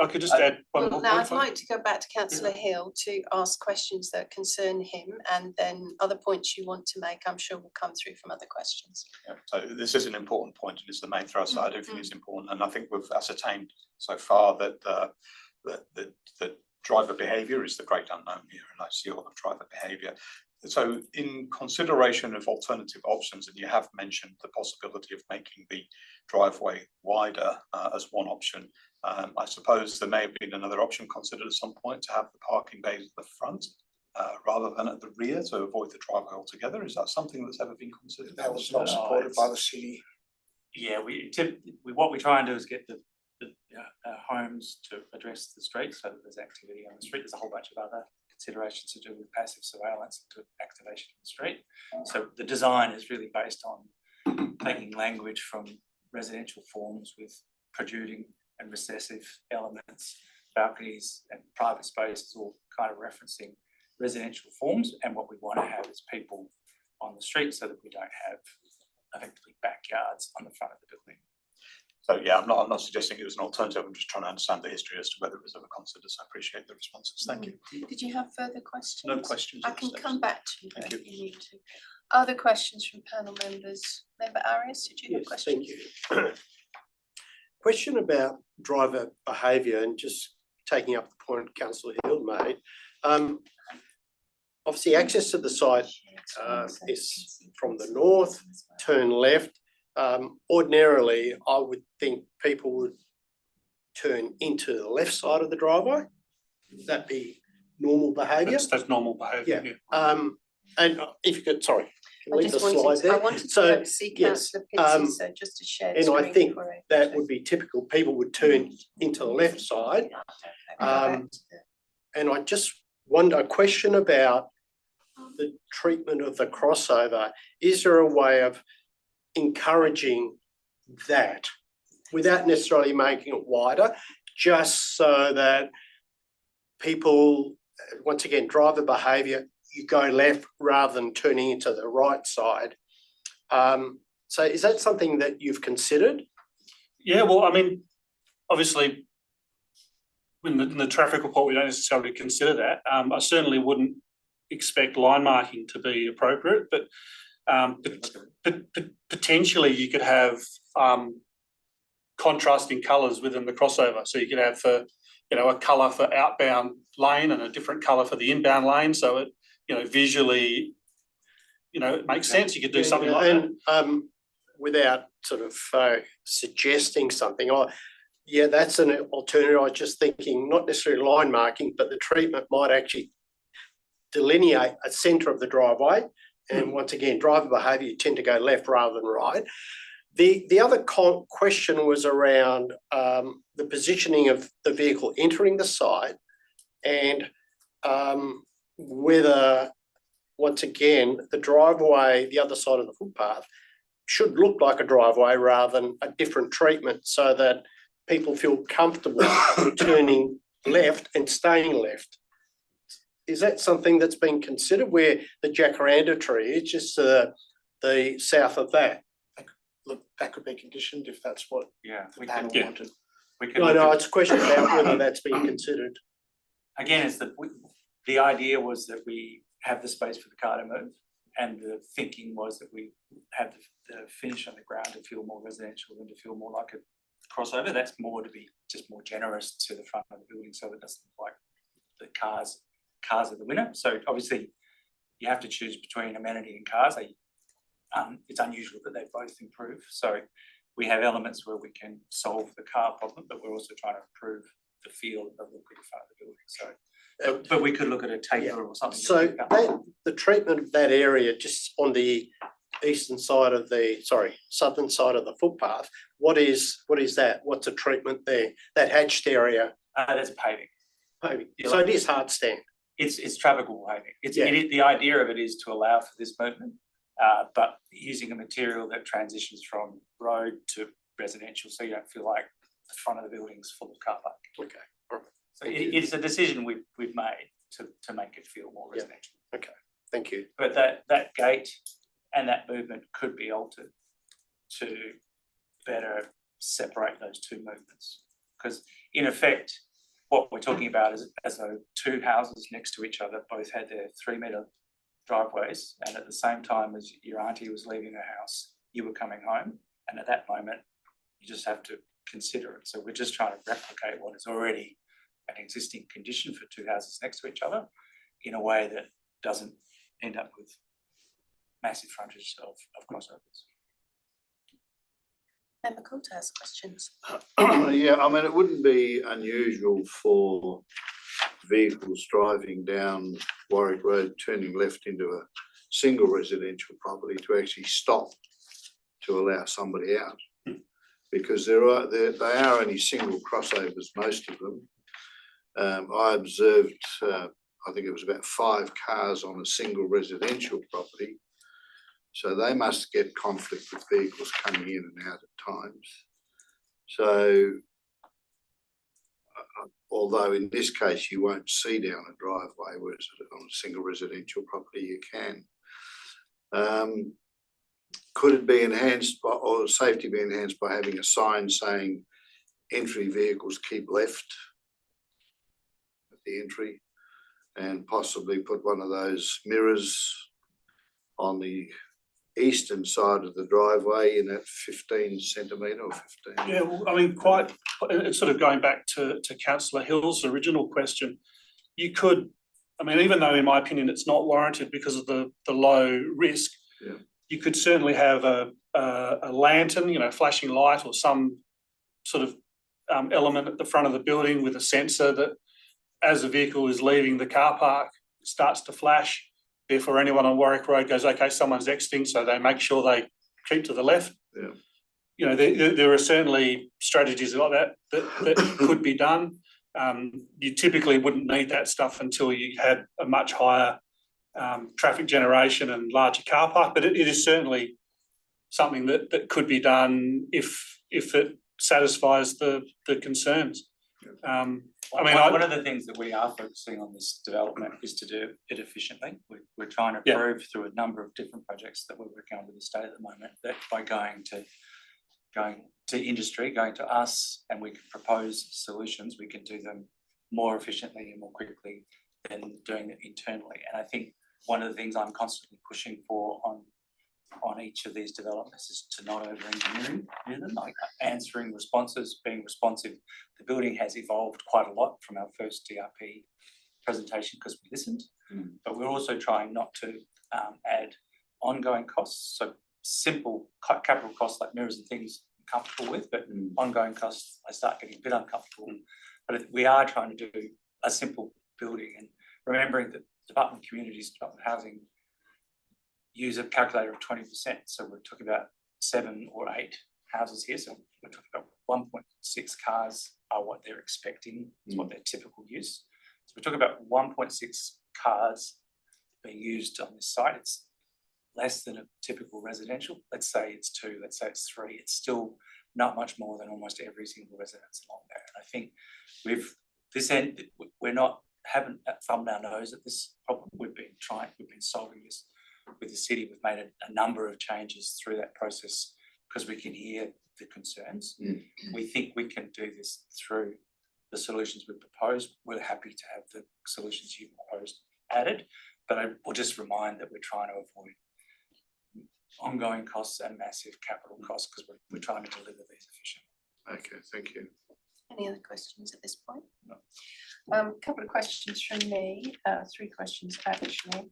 could just add one Well, more now point. I'd like to go back to councillor Hill to ask questions that concern him, and then other points you want to make, I'm sure will come through from other questions. yeah, so this is an important point, and it's the main thrust. I do think it's important, and I think we've ascertained so far that that driver behaviour is the great unknown here, and I see a lot of driver behaviour. So in consideration of alternative options, and you have mentioned the possibility of making the driveway wider as one option, I suppose there may have been another option considered at some point to have the parking bays at the front rather than at the rear to avoid the driveway altogether. Is that something that's ever been considered? That was not supported by the city. Yeah, what we try and do is get the homes to address the street so that there's activity on the street. There's a whole bunch of other considerations to do with passive surveillance and activation in the street. So the design is really based on taking language from residential forms with protruding and recessive elements, balconies and private spaces, all kind of referencing residential forms. And what we want to have is people on the street so that we don't have effectively backyards on the front of the building. So yeah, I'm not suggesting it was an alternative. I'm just trying to understand the history as to whether it was ever considered. So I appreciate the responses. Thank you. Did you have further questions? No questions. I at can this come stage. back to you Thank if you need to. Other questions from panel members? Member Arias, did you have Yes, questions? thank you. Question about driver behaviour, and just taking up the point councillor Hill made. Obviously, access to the site is from the north, turn left. Ordinarily, I would think people would turn into the left side of the driveway. Would that be normal behaviour? That's normal behaviour. Yeah. And if you could, sorry, I leave the just slide wanted, there. I wanted to So, go to see yes, councillor Pittsy, so just to share the and I screen think for it. that would be typical. People would turn into the left side. And I just wonder, a question about the treatment of the crossover. Is there a way of encouraging that without necessarily making it wider, just so that people, once again, driver behaviour, you go left rather than turning into the right side? So is that something that you've considered? Yeah, well, I mean, obviously, in the traffic report, we don't necessarily consider that. I certainly wouldn't expect line marking to be appropriate, but potentially you could have contrasting colours within the crossover. So you could have a colour for outbound lane and a different colour for the inbound lane. So it, visually, it makes sense. You could do something like that. And without sort of suggesting something, yeah, that's an alternative. I was just thinking, not necessarily line marking, but the treatment might actually delineate a centre of the driveway. And once again, driver behaviour, you tend to go left rather than right. The other question was around the positioning of the vehicle entering the site, and whether, once again, the driveway, the other side of the footpath, should look like a driveway rather than a different treatment, so that people feel comfortable turning left and staying left. Is that something that's been considered, where the jacaranda tree is just the south of that? Look, that could be conditioned if that's what the panel wanted. No, it's a question about whether that's been considered. Again, it's the idea was that we have the space for the car to move, and the thinking was that we have the finish on the ground to feel more residential and to feel more like a crossover. That's more to be just more generous to the front of the building, so it doesn't look like the cars are the winner. So obviously you have to choose between amenity and cars. It's unusual that they both improve. So we have elements where we can solve the car problem, but we're also trying to improve the feel of the look at the front of the building. So, but we could look at a taper or something. So the treatment of that area, just on the southern side of the footpath, what is that? What's the treatment there? That hatched area? That's paving. Maybe. So it is hard stand. It's traffic behaving. Yeah. The idea of it is to allow for this movement, but using a material that transitions from road to residential, so you don't feel like the front of the building is full of car park. Okay. All right. So it's a decision we've made to make it feel more residential. Okay. Thank you. But that gate and that movement could be altered to better separate those two movements. Because in effect, what we're talking about is as though two houses next to each other both had their 3-metre driveways, and at the same time as your auntie was leaving her house, you were coming home, and at that moment, you just have to consider it. So we're just trying to replicate what is already an existing condition for two houses next to each other in a way that doesn't end up with massive frontage of crossovers. Member Coulter has questions. Yeah, I mean, it wouldn't be unusual for vehicles driving down Warwick Road, turning left into a single residential property to actually stop to allow somebody out. Because they are only single crossovers, most of them. I observed, I think it was about 5 cars on a single residential property. So they must get conflict with vehicles coming in and out at times. So, although in this case you won't see down a driveway, whereas on a single residential property you can. Could it be enhanced by, or safety be enhanced by having a sign saying entry vehicles keep left at the entry, and possibly put one of those mirrors on the eastern side of the driveway in that 15 centimetre or 15? Yeah, well, I mean, it's sort of going back to Councillor Hill's original question. You could, I mean, even though in my opinion it's not warranted because of the low risk, yeah, you could certainly have a lantern, you know, flashing light or some sort of element at the front of the building with a sensor that as the vehicle is leaving the car park, it starts to flash. Therefore, anyone on Warwick Road goes, okay, someone's exiting, so they make sure they keep to the left. Yeah. You know, there are certainly strategies like that could be done. You typically wouldn't need that stuff until you had a much higher traffic generation and larger car park, but it is certainly something that could be done if it satisfies the concerns. One of the things that we are focusing on this development is to do it efficiently. We're trying to prove through a number of different projects that we're working on with the state at the moment that by going to industry, going to us, and we can propose solutions, we can do them more efficiently and more quickly than doing it internally. And I think one of the things I'm constantly pushing for on each of these developments is to not over-engineering them, like answering responses, being responsive. The building has evolved quite a lot from our first DRP presentation because we listened, but we're also trying not to add ongoing costs. So simple capital costs like mirrors and things I'm comfortable with, but ongoing costs I start getting a bit uncomfortable. But we are trying to do a simple building, and remembering that Department of Communities, Department of Housing use a calculator of 20%. So we're talking about 7 or 8 houses here. So we're talking about 1.6 cars are what they're expecting, is what their typical use. So we're talking about 1.6 cars being used on this site. It's less than a typical residential. Let's say it's 2, let's say it's 3. It's still not much more than almost every single residence along there. And I think haven't thumbed our nose at this problem. We've been solving this with the city. We've made a number of changes through that process because we can hear the concerns. We think we can do this through the solutions we've proposed. We're happy to have the solutions you've proposed added, but I will just remind that we're trying to avoid ongoing costs and massive capital costs because we're trying to deliver these efficiently. Okay, thank you. Any other questions at this point? No. A couple of questions from me, 3 questions actually.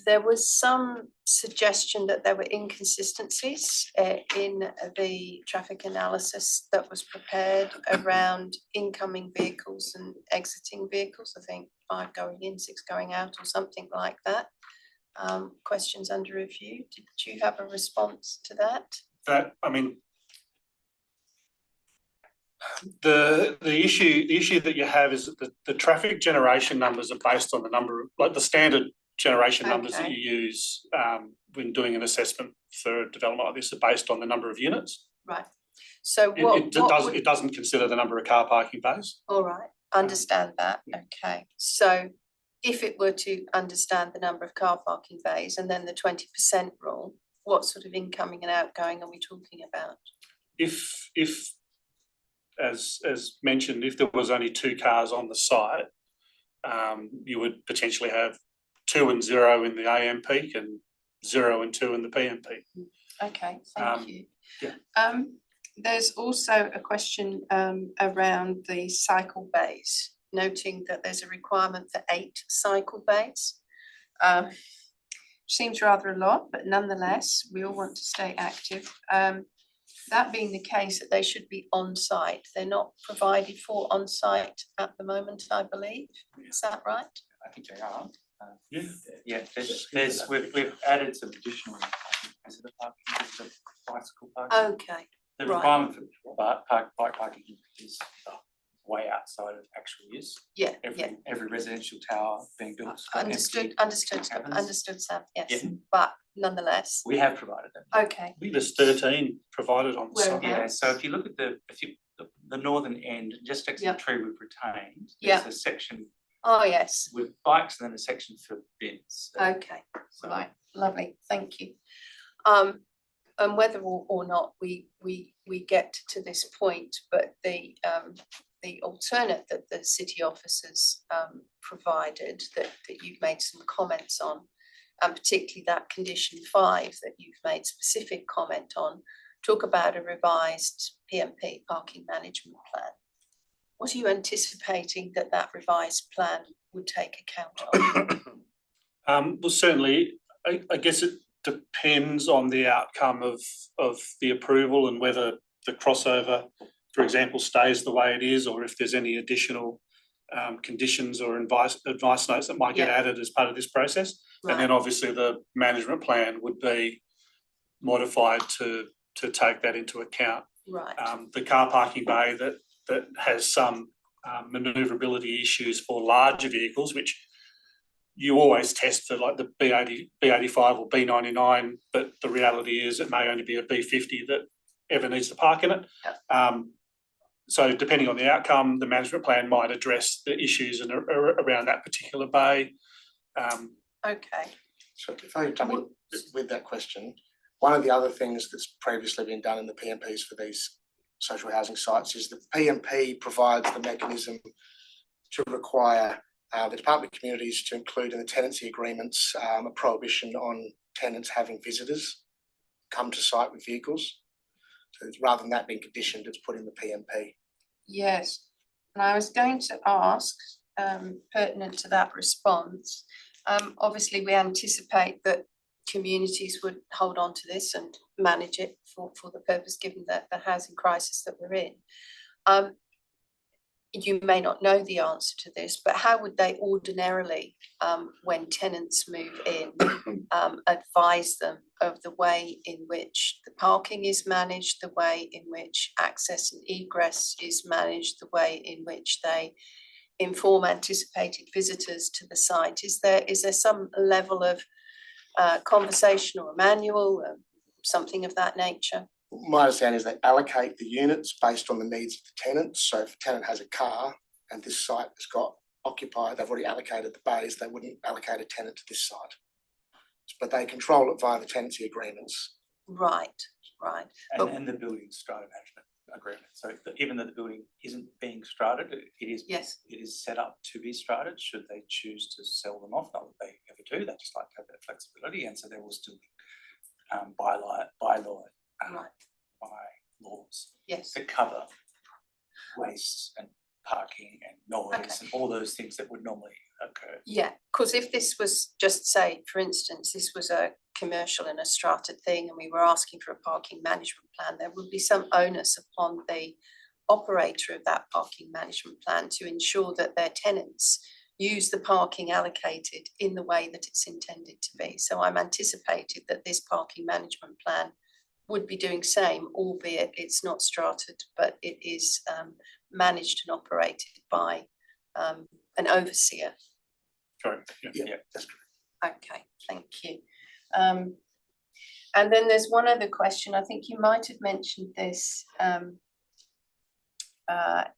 There was some suggestion that there were inconsistencies in the traffic analysis that was prepared around incoming vehicles and exiting vehicles. I think 5 going in, 6 going out or something like that. Questions under review. Did you have a response to that? That, I mean, The issue that you have is that the traffic generation numbers are based on the number of, like the standard generation numbers that Okay. you use when doing an assessment for a development like this are based on the number of units. Right. So It doesn't consider the number of car parking bays. all right, understand that, okay. So if it were to understand the number of car parking bays and then the 20% rule, what sort of incoming and outgoing are we talking about? If as mentioned, if there was only 2 cars on the site, you would potentially have 2 and 0 in the AM peak and 0 and 2 in the PM peak. Okay, thank you. yeah. There's also a question around the cycle bays, noting that there's a requirement for 8 cycle bays. Seems rather a lot, but nonetheless, we all want to stay active. That being the case, that they should be on site. They're not provided for on site at the moment, I believe. Is that right? I think they are. Yeah. Yeah, we've added some additional visitor parking, bicycle parking. Okay, The right. requirement for bike parking is way outside of actual use. yeah, Every residential tower being built. has got understood, empty cabins. understood, Sam, yes, Yeah. but nonetheless, We have provided them. okay, I think there's 13 provided on the Where site. Yeah, so if you look at the northern end, just next to Yeah. the tree we've retained, Yeah. there's a section oh, yes, with bikes and then a section for bins. okay, So- right, lovely, thank you. And whether or not we get to this point, but the alternate that the city officers provided that you've made some comments on, and particularly that condition 5 that you've made specific comment on, talk about a revised PMP, parking management plan. What are you anticipating that revised plan would take account of? Well, certainly, I guess it depends on the outcome of the approval and whether the crossover, for example, stays the way it is, or if there's any additional conditions or advice notes that might get Yeah. added as part of this process. Right. And then obviously the management plan would be modified to take that into account. Right, The car parking bay that has some manoeuvrability issues for larger vehicles, which you always test for, like the B80, B85 or B99, but the reality is it may only be a B50 that ever needs to park in it. So depending on the outcome, the management plan might address the issues around that particular bay. okay, So if I jump in with that question, one of the other things that's previously been done in the PMPs for these social housing sites is the PMP provides the mechanism to require the Department of Communities to include in the tenancy agreements a prohibition on tenants having visitors come to site with vehicles. So rather than that being conditioned, it's put in the PMP. yes. And I was going to ask, pertinent to that response, obviously we anticipate that communities would hold on to this and manage it for the purpose, given the housing crisis that we're in. You may not know the answer to this, but how would they ordinarily, when tenants move in, advise them of the way in which the parking is managed, the way in which access and egress is managed, the way in which they inform anticipated visitors to the site? Is there some level of conversation or a manual, something of that nature? My understanding is they allocate the units based on the needs of the tenants. So if a tenant has a car and this site has got occupied, they've already allocated the bays, they wouldn't allocate a tenant to this site. But they control it via the tenancy agreements. Right. And the building strata management agreement. So even though the building isn't being strated, Yes. it is set up to be strated should they choose to sell them off. Not that they ever do, they just like to have that flexibility, and so there will still be bylaws Yes. to cover waste and parking and noise and all those things that would normally occur. Yeah, because if this was just, say, for instance, this was a commercial and a strata thing and we were asking for a parking management plan, there would be some onus upon the operator of that parking management plan to ensure that their tenants use the parking allocated in the way that it's intended to be. So I'm anticipated that this parking management plan would be doing same, albeit it's not strated, but it is managed and operated by an overseer. Correct, yeah, that's correct. Okay, thank you. And then there's one other question. I think you might have mentioned this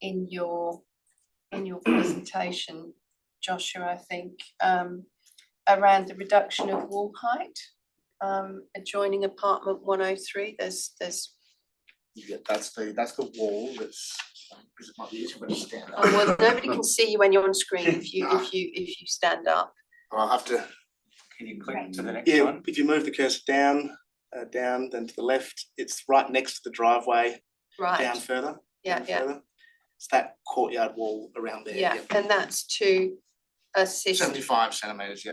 in your presentation, Joshua, I think, around the reduction of wall height adjoining apartment 103. There's Yeah, that's the wall that's, because it might be easier when you stand up. oh, well, nobody can see you when you're on screen if you stand up. I'll have to, Can you click to the next yeah, one? if you move the cursor down, then to the left, it's right next to the driveway, down Right. further. Yeah, down yeah, further. It's that courtyard wall around there. yeah. And that's to assist 75 centimetres, yeah.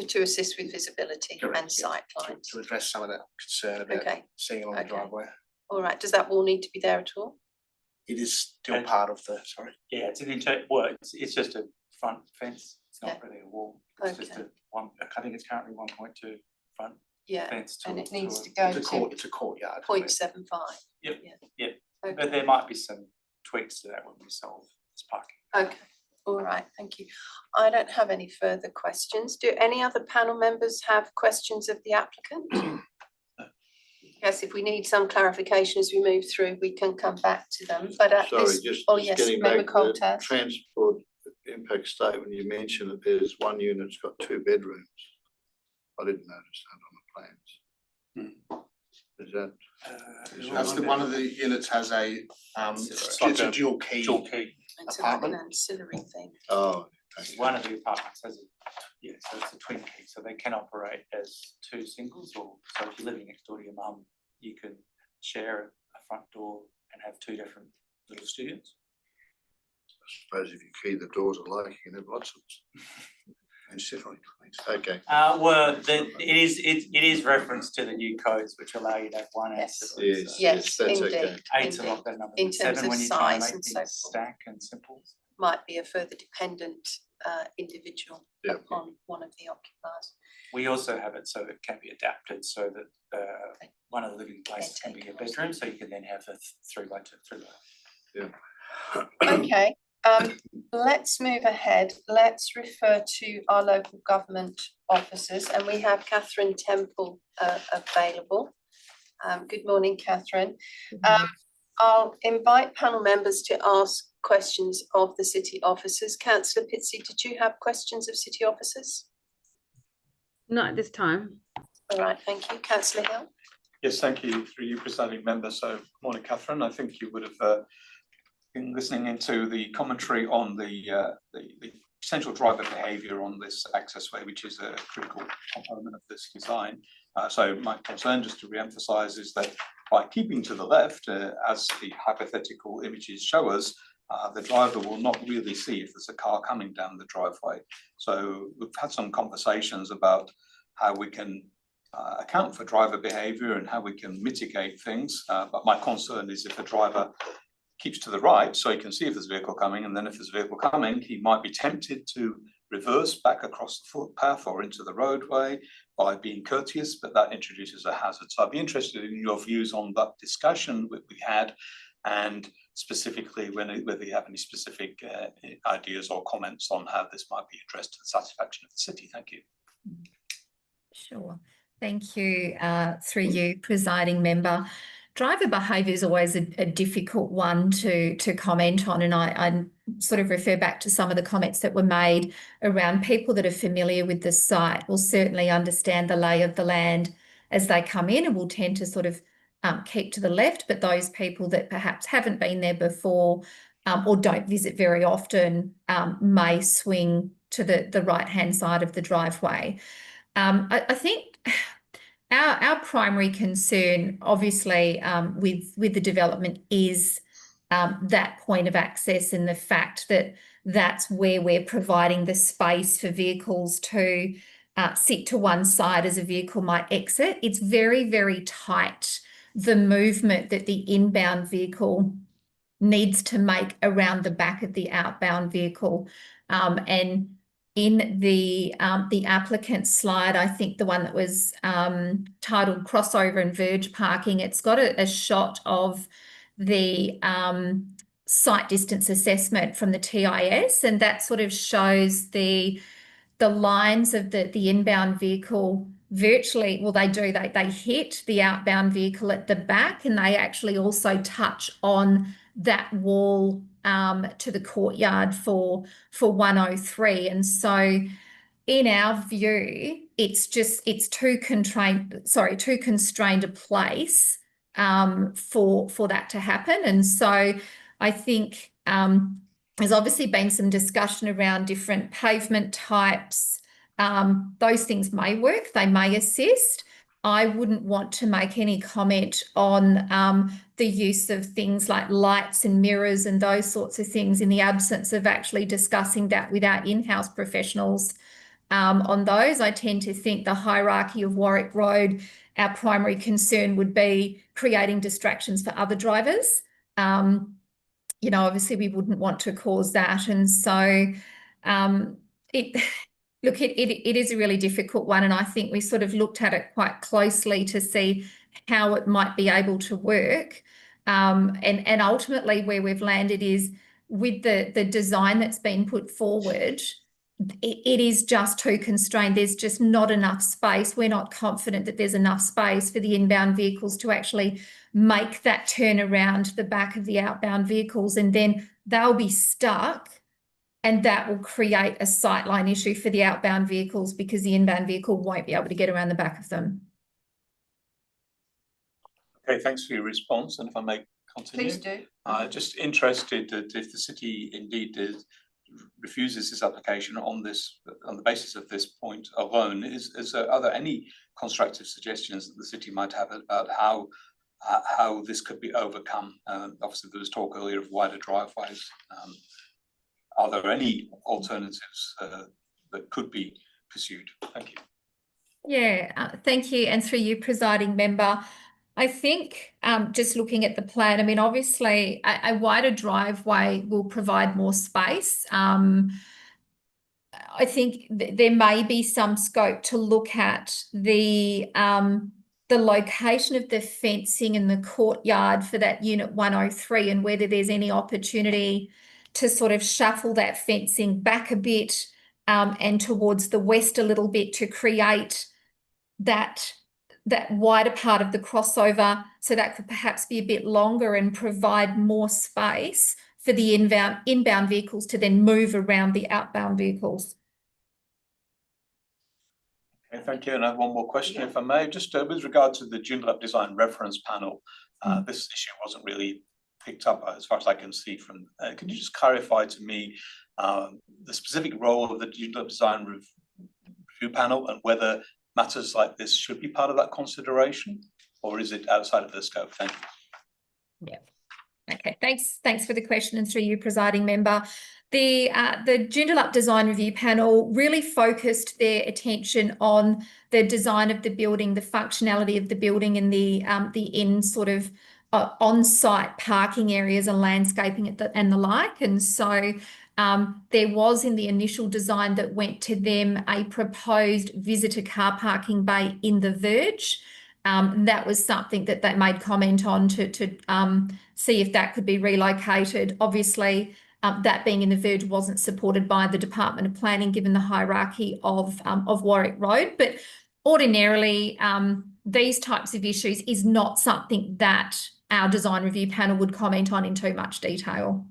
to assist with visibility Correct, and yeah. sight To lines. address some of that concern about Okay, seeing along Okay. the driveway. all right. Does that wall need to be there at all? It is still Okay. part of the, sorry. Yeah, it's it's just a front fence. It's not really a wall. It's just Okay. I think it's currently 1.2 front Yeah, fence to. and it needs to a- go It's a courtyard. 0.75. Yep, Yeah. yeah. Okay. But there might be some tweaks to that when we solve this parking. Okay, all right, thank you. I don't have any further questions. Do any other panel members have questions of the applicant? Yes, if we need some clarification as we move through, we can come back to them, but at Sorry, this, just oh just yes, getting member back to the Coltas. transport impact statement, you mentioned that there's one unit's got 2 bedrooms. I didn't notice that on the plans. Is that? That's the, one of the units has a, It's it's like a dual key. Dual key. It's like an apartment. ancillary thing. Oh, One of the apartments has so it's a twin key, so they can operate as 2 singles, or so if you're living next door to your mum, you can share a front door and have 2 different little studios. I suppose if you key the doors alike, you can have lots of ancillary claims. Okay. Well, it is referenced to the new codes which allow you to have one Yes. ancillary. Yes, so Yes, that's indeed, okay. 8's a indeed. lot better number In than terms 7 of when you try and size make and so things forth. stack and simple. Might be a further dependent individual Yeah. upon one of the occupiers. We also have it so it can be adapted so that one of the living places can be a bedroom, so you can then have a 3x2, 3x2. Okay, let's move ahead. Let's refer to our local government officers, and we have Catherine Temple available. Good morning, Catherine. I'll invite panel members to ask questions of the city officers. Councillor Pitsey, did you have questions of city officers? Not at this time. All right, thank you. Councillor Hill? Yes, thank you, through you, presiding member. So, morning, Catherine. I think you would have been listening into the commentary on the potential driver behaviour on this accessway, which is a critical component of this design. So my concern, just to re-emphasise, is that by keeping to the left, as the hypothetical images show us, the driver will not really see if there's a car coming down the driveway. So we've had some conversations about how we can account for driver behaviour and how we can mitigate things. But my concern is if a driver keeps to the right so he can see if there's a vehicle coming, and then if there's a vehicle coming, he might be tempted to reverse back across the footpath or into the roadway by being courteous, but that introduces a hazard. So I'd be interested in your views on that discussion we had, and specifically whether you have any specific ideas or comments on how this might be addressed to the satisfaction of the city. Thank you. Sure. Thank you, through you, presiding member. Driver behaviour is always a difficult one to comment on, and I sort of refer back to some of the comments that were made around people that are familiar with the site will certainly understand the lay of the land as they come in and will tend to sort of keep to the left, but those people that perhaps haven't been there before or don't visit very often may swing to the right-hand side of the driveway. I think our primary concern, obviously, with the development is that point of access and the fact that that's where we're providing the space for vehicles to sit to one side as a vehicle might exit. It's very, very tight, the movement that the inbound vehicle needs to make around the back of the outbound vehicle. And in the applicant slide, I think the one that was titled crossover and verge parking, it's got a shot of the site distance assessment from the TIS, and that sort of shows the lines of the inbound vehicle virtually, well, they hit the outbound vehicle at the back, and they actually also touch on that wall to the courtyard for 103. And so in our view, it's too constrained a place for that to happen. And so I think there's obviously been some discussion around different pavement types. Those things may work, they may assist. I wouldn't want to make any comment on the use of things like lights and mirrors and those sorts of things in the absence of actually discussing that with our in-house professionals on those. I tend to think the hierarchy of Warwick Road, our primary concern would be creating distractions for other drivers. You know, obviously we wouldn't want to cause that. And so it is a really difficult one. And I think we sort of looked at it quite closely to see how it might be able to work. And ultimately where we've landed is with the design that's been put forward, it is just too constrained. There's just not enough space. We're not confident that there's enough space for the inbound vehicles to actually make that turn around the back of the outbound vehicles, and then they'll be stuck, and that will create a sightline issue for the outbound vehicles because the inbound vehicle won't be able to get around the back of them. Okay, thanks for your response. And if I may continue. Please do. Just interested that if the city indeed refuses this application on the basis of this point alone, are there any constructive suggestions that the city might have about how this could be overcome? Obviously there was talk earlier of wider driveways. Are there any alternatives that could be pursued? Thank you. Yeah, thank you. And through you, presiding member, I think just looking at the plan, I mean, obviously a wider driveway will provide more space. I think there may be some scope to look at the location of the fencing in the courtyard for that unit 103 and whether there's any opportunity to sort of shuffle that fencing back a bit and towards the west a little bit to create that wider part of the crossover, so that could perhaps be a bit longer and provide more space for the inbound vehicles to then move around the outbound vehicles. Okay, thank you. And I have one more question, if I may. Just with regard to the Joondalup design reference panel, this issue wasn't really picked up as far as I can see from. Can you just clarify to me the specific role of the Joondalup design review panel and whether matters like this should be part of that consideration, or is it outside of the scope? Thank you. Yeah. Okay. Thanks for the question, and through you, presiding member. The Joondalup design review panel really focused their attention on the design of the building, the functionality of the building, and the in sort of on-site parking areas and landscaping and the like. And so there was in the initial design that went to them a proposed visitor car parking bay in the verge. That was something that they made comment on to see if that could be relocated. Obviously, that being in the verge wasn't supported by the Department of Planning, given the hierarchy of Warwick Road. But ordinarily, these types of issues is not something that our design review panel would comment on in too much detail.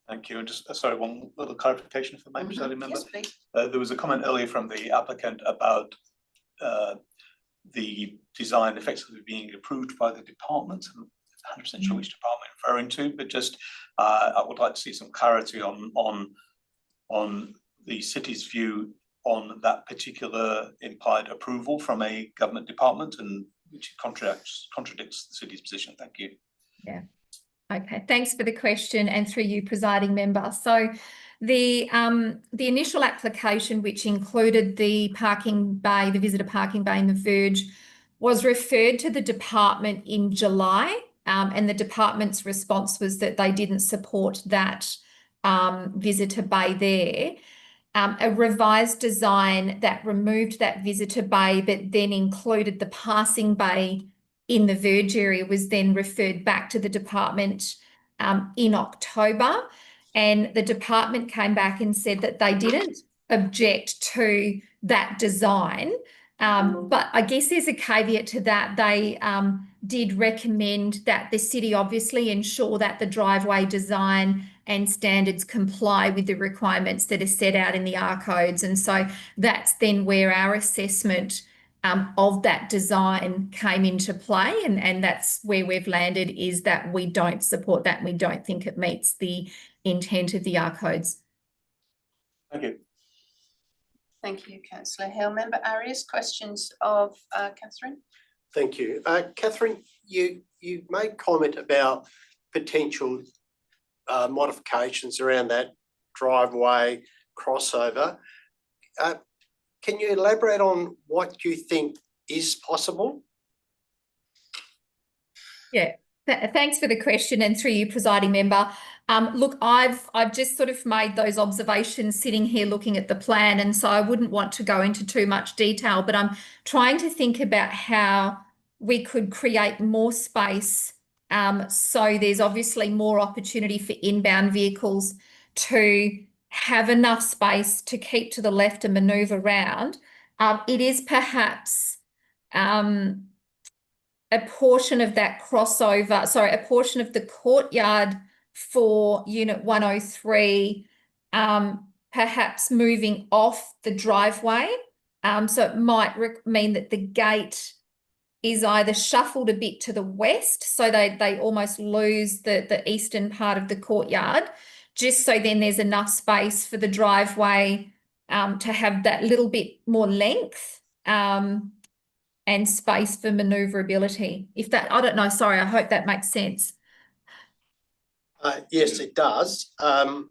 Thank you. And just sorry, one little clarification if I may, presiding member. Yes, please. There was a comment earlier from the applicant about the design effectively being approved by the department. I'm 100% sure which department I'm referring to, but just I would like to see some clarity on the city's view on that particular implied approval from a government department, and which contradicts the city's position. Thank you. Yeah. Okay. Thanks for the question, and through you, presiding member. So the initial application, which included the parking bay, the visitor parking bay in the verge, was referred to the department in July, and the department's response was that they didn't support that visitor bay there. A revised design that removed that visitor bay but then included the passing bay in the verge area was then referred back to the department in October, and the department came back and said that they didn't object to that design. But I guess there's a caveat to that. They did recommend that the city obviously ensure that the driveway design and standards comply with the requirements that are set out in the R codes. And so that's then where our assessment of that design came into play. And that's where we've landed, is that we don't support that and we don't think it meets the intent of the R codes. Thank you. Thank you, Councillor Hill. Member Arias, questions of Catherine? Thank you. Catherine, you made comment about potential modifications around that driveway crossover. Can you elaborate on what you think is possible? Yeah, thanks for the question, and through you, presiding member. Look, I've just sort of made those observations sitting here looking at the plan, and so I wouldn't want to go into too much detail, but I'm trying to think about how we could create more space. So there's obviously more opportunity for inbound vehicles to have enough space to keep to the left and manoeuvre around. It is perhaps a portion of that crossover, sorry, a portion of the courtyard for Unit 103, perhaps moving off the driveway. So it might mean that the gate is either shuffled a bit to the west, so they almost lose the eastern part of the courtyard, just so then there's enough space for the driveway to have that little bit more length and space for manoeuvrability. If that, I don't know, sorry, I hope that makes sense. Yes, it does. I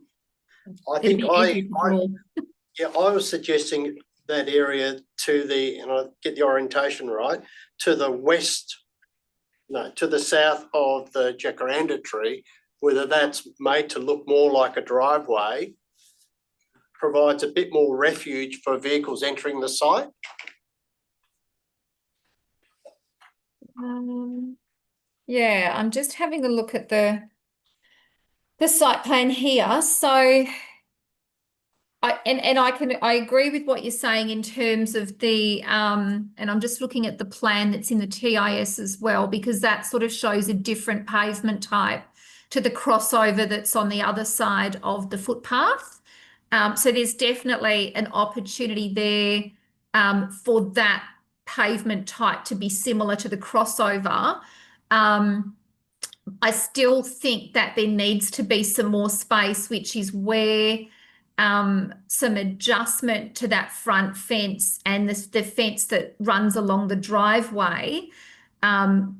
think I was suggesting that area to the, and I get the orientation right, to the west, no, to the south of the jacaranda tree, whether that's made to look more like a driveway, provides a bit more refuge for vehicles entering the site. Yeah, I'm just having a look at the site plan here. So I agree with what you're saying in terms of the and I'm just looking at the plan that's in the TIS as well, because that sort of shows a different pavement type to the crossover that's on the other side of the footpath. So there's definitely an opportunity there for that pavement type to be similar to the crossover. I still think that there needs to be some more space, which is where some adjustment to that front fence and the fence that runs along the driveway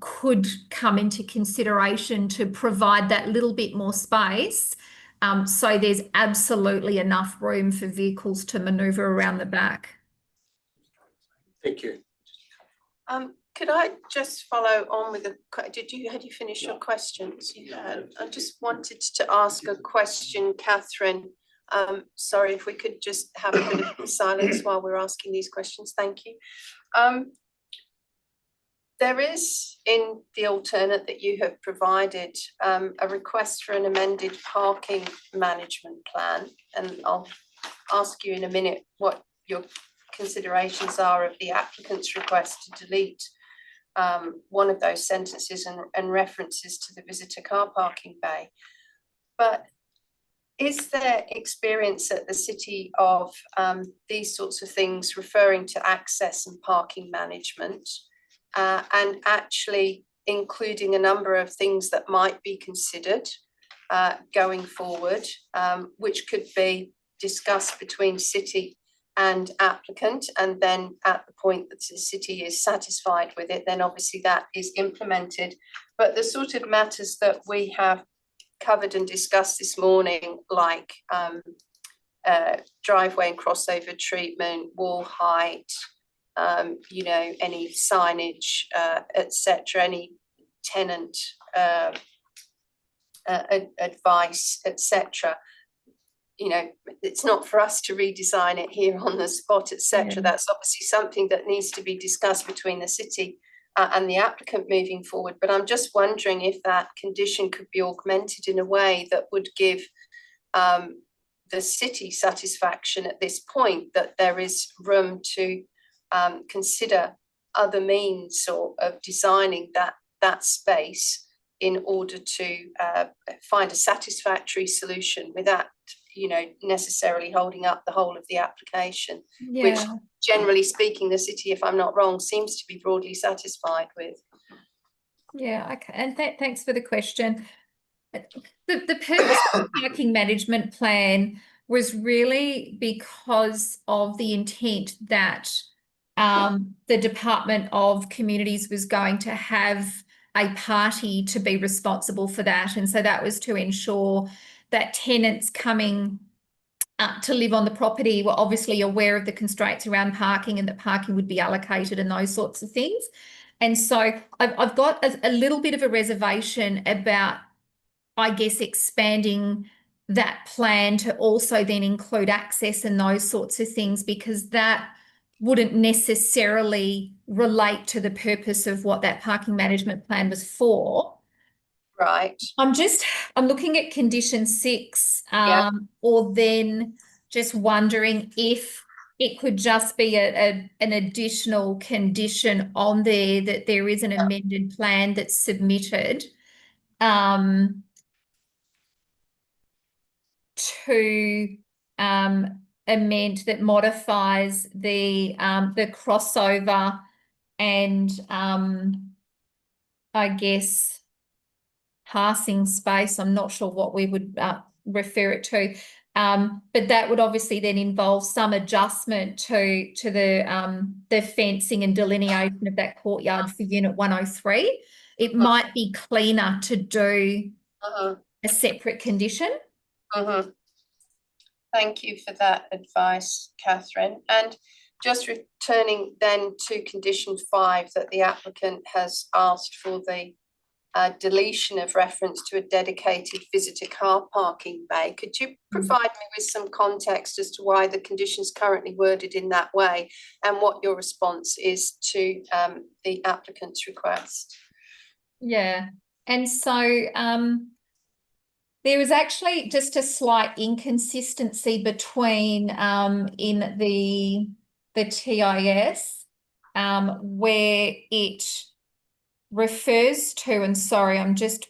could come into consideration to provide that little bit more space. So there's absolutely enough room for vehicles to manoeuvre around the back. Thank you. Could I just follow on with had you finished your questions? You had. I just wanted to ask a question, Catherine. Sorry, if we could just have a bit of silence while we're asking these questions. Thank you. There is, in the alternate that you have provided, a request for an amended parking management plan, and I'll ask you in a minute what your considerations are of the applicant's request to delete one of those sentences and references to the visitor car parking bay. But is there experience at the city of these sorts of things referring to access and parking management and actually including a number of things that might be considered going forward, which could be discussed between city and applicant, and then at the point that the city is satisfied with it, then obviously that is implemented. But the sort of matters that we have covered and discussed this morning, like driveway and crossover treatment, wall height, you know, any signage, etc., any tenant advice, etc., you know, it's not for us to redesign it here on the spot, etc. Yeah. That's obviously something that needs to be discussed between the city and the applicant moving forward. But I'm just wondering if that condition could be augmented in a way that would give the city satisfaction at this point that there is room to consider other means of designing that space in order to find a satisfactory solution without, you know, necessarily holding up the whole of the application, which generally speaking, the city, if I'm not wrong, seems to be broadly satisfied with. Yeah, okay, and thanks for the question. The purpose of the parking management plan was really because of the intent that the Department of Communities was going to have a party to be responsible for that. And so that was to ensure that tenants coming to live on the property were obviously aware of the constraints around parking and that parking would be allocated and those sorts of things. And so I've got a little bit of a reservation about, I guess, expanding that plan to also then include access and those sorts of things, because that wouldn't necessarily relate to the purpose of what that parking management plan was for. Right. I'm looking at condition 6, or then just wondering if it could just be an additional condition on there that there is an amended plan that's submitted to amend that modifies the crossover and I guess passing space. I'm not sure what we would refer it to, but that would obviously then involve some adjustment to the fencing and delineation of that courtyard for Unit 103. It might be cleaner to do a separate condition. Thank you for that advice, Catherine. And just returning then to condition 5, that the applicant has asked for the deletion of reference to a dedicated visitor car parking bay. Could you provide me with some context as to why the condition is currently worded in that way and what your response is to the applicant's request? Yeah, and so there was actually just a slight inconsistency between in the TIS where it refers to, and sorry, I'm just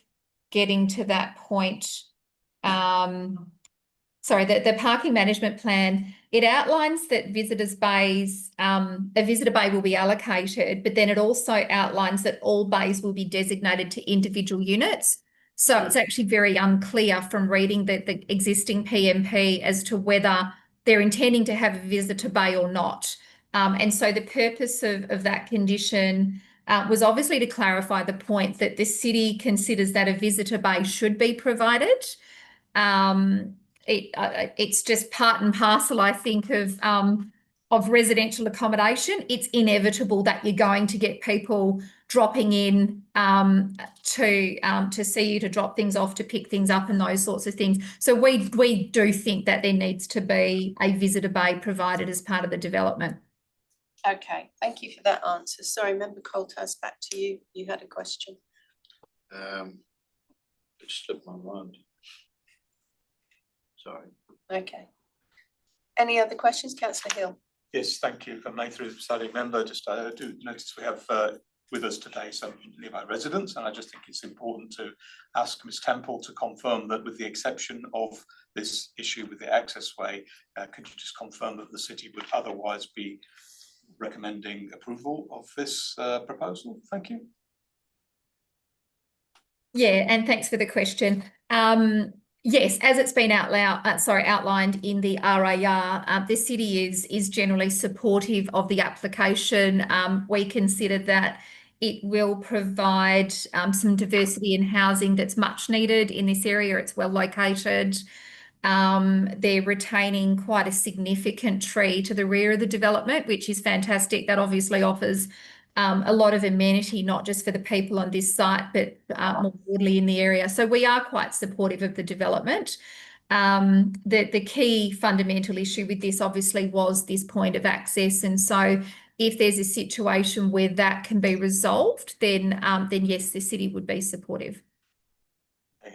getting to that point. Sorry, the parking management plan, it outlines that visitors bays, a visitor bay will be allocated, but then it also outlines that all bays will be designated to individual units. So it's actually very unclear from reading the existing PMP as to whether they're intending to have a visitor bay or not. And so the purpose of that condition was obviously to clarify the point that the city considers that a visitor bay should be provided. It's just part and parcel, I think, of residential accommodation. It's inevitable that you're going to get people dropping in to see you, to drop things off, to pick things up and those sorts of things. So we do think that there needs to be a visitor bay provided as part of the development. Okay, thank you for that answer. Sorry, Member Coltas, back to you. You had a question. It slipped my mind. Sorry. Okay. Any other questions, Councillor Hill? Yes, thank you. If I may, through the presiding member, just I do notice we have with us today some nearby residents, and I just think it's important to ask Ms Temple to confirm that, with the exception of this issue with the accessway, could you just confirm that the city would otherwise be recommending approval of this proposal? Thank you. Yeah, and thanks for the question. Yes, as it's been outlined in the RAR, the city is generally supportive of the application. We consider that it will provide some diversity in housing that's much needed in this area. It's well located. They're retaining quite a significant tree to the rear of the development, which is fantastic. That obviously offers a lot of amenity, not just for the people on this site, but more broadly in the area. So we are quite supportive of the development. The key fundamental issue with this obviously was this point of access. And so if there's a situation where that can be resolved, then yes, the city would be supportive.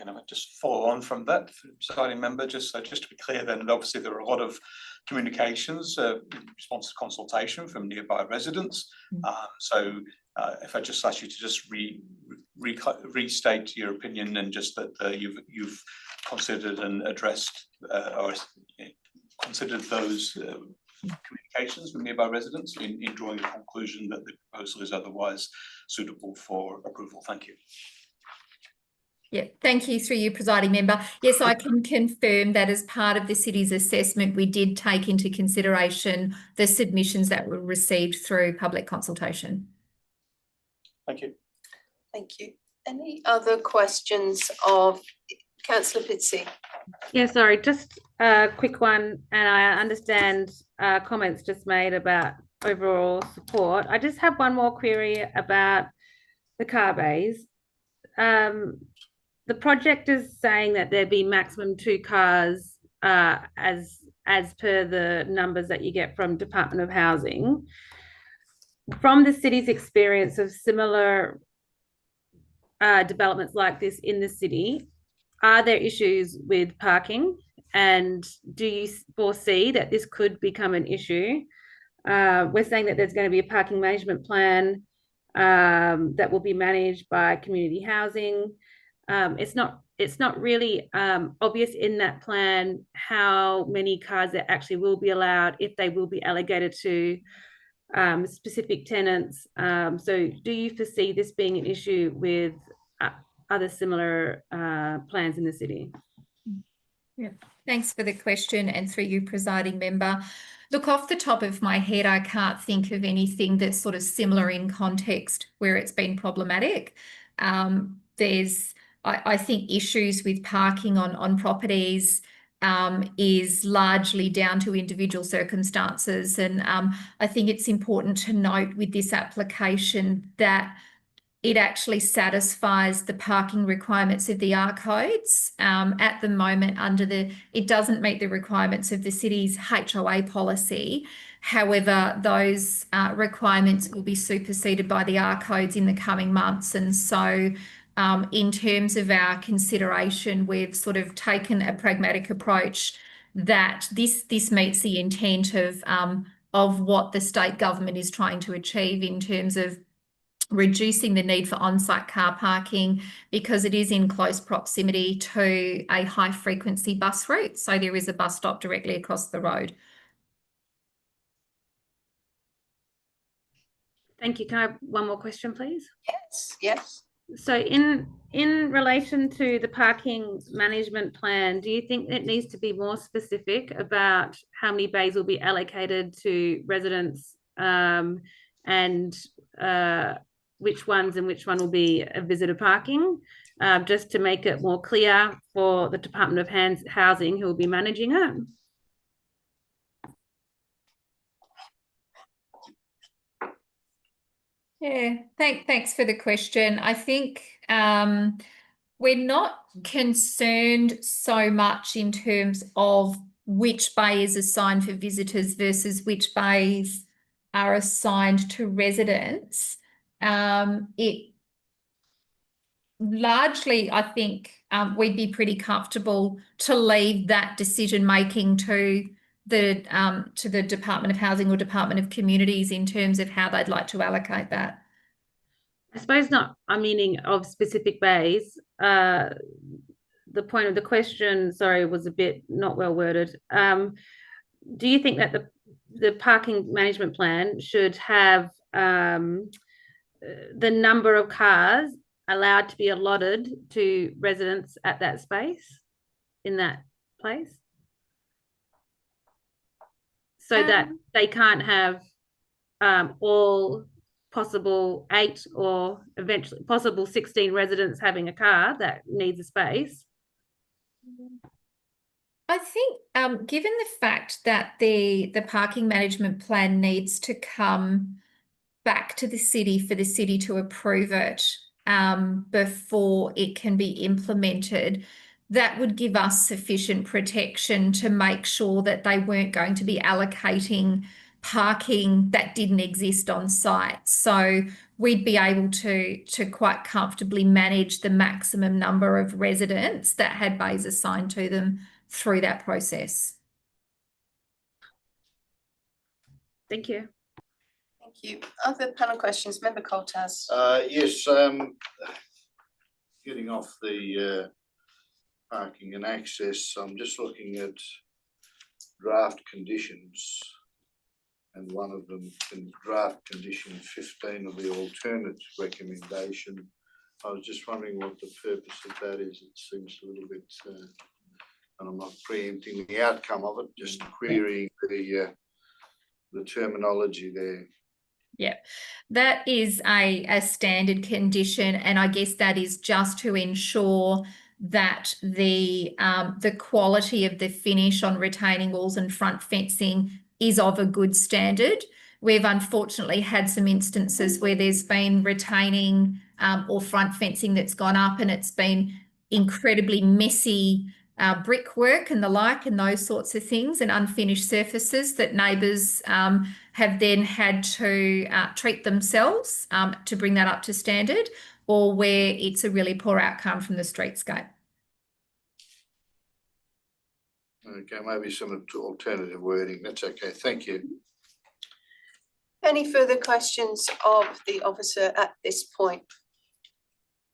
And I might just follow on from that, presiding member, just to be clear then, and obviously there are a lot of communications in response to consultation from nearby residents. So if I just ask you to just restate your opinion, and just that you've considered and addressed or considered those communications with nearby residents in drawing the conclusion that the proposal is otherwise suitable for approval. Thank you. Yeah, thank you, through you, presiding member. Yes, I can confirm that as part of the city's assessment, we did take into consideration the submissions that were received through public consultation. Thank you. Thank you. Any other questions of Councillor Pitsey? Yeah, sorry, just a quick one, and I understand comments just made about overall support. I just have one more query about the car bays. The project is saying that there'd be maximum 2 cars as per the numbers that you get from Department of Housing. From the city's experience of similar developments like this in the city, are there issues with parking, and do you foresee that this could become an issue? We're saying that there's going to be a parking management plan that will be managed by community housing. It's not really obvious in that plan how many cars there actually will be allowed, if they will be allocated to specific tenants. So do you foresee this being an issue with other similar plans in the city? Yeah, thanks for the question, and through you, presiding member. Look, off the top of my head, I can't think of anything that's sort of similar in context where it's been problematic. There's, I think, issues with parking on properties is largely down to individual circumstances. And I think it's important to note with this application that it actually satisfies the parking requirements of the R codes. At the moment, it doesn't meet the requirements of the city's HOA policy. However, those requirements will be superseded by the R codes in the coming months. And so in terms of our consideration, we've sort of taken a pragmatic approach that this meets the intent of what the state government is trying to achieve in terms of reducing the need for on-site car parking, because it is in close proximity to a high-frequency bus route. So there is a bus stop directly across the road. Thank you. Can I have one more question, please? Yes. So in relation to the parking management plan, do you think it needs to be more specific about how many bays will be allocated to residents, and which ones and which one will be a visitor parking, just to make it more clear for the Department of Housing who will be managing it? Yeah, thanks for the question. I think we're not concerned so much in terms of which bay is assigned for visitors versus which bays are assigned to residents. It largely, I think, we'd be pretty comfortable to leave that decision making to the Department of Housing or Department of Communities in terms of how they'd like to allocate that. I suppose not a meaning of specific bays. The point of the question, sorry, was a bit not well worded. Do you think that the parking management plan should have the number of cars allowed to be allotted to residents at that space, in that place, so that they can't have all possible 8 or eventually possible 16 residents having a car that needs a space? I think given the fact that the parking management plan needs to come back to the city for the city to approve it before it can be implemented, that would give us sufficient protection to make sure that they weren't going to be allocating parking that didn't exist on site. So we'd be able to quite comfortably manage the maximum number of residents that had bays assigned to them through that process. Thank you. Thank you. Other panel questions? Member Coltas. Yes, getting off the parking and access, I'm just looking at draft conditions. And one of them in draft condition 15 of the alternate recommendation. I was just wondering what the purpose of that is. It seems a little bit, and I'm not preempting the outcome of it, just querying the terminology there. Yeah, that is a standard condition, and I guess that is just to ensure that the quality of the finish on retaining walls and front fencing is of a good standard. We've unfortunately had some instances where there's been retaining or front fencing that's gone up and it's been incredibly messy brickwork and the like, and those sorts of things, and unfinished surfaces that neighbours have then had to treat themselves to bring that up to standard, or where it's a really poor outcome from the streetscape. Okay, maybe some alternative wording. That's okay. Thank you. Any further questions of the officer at this point?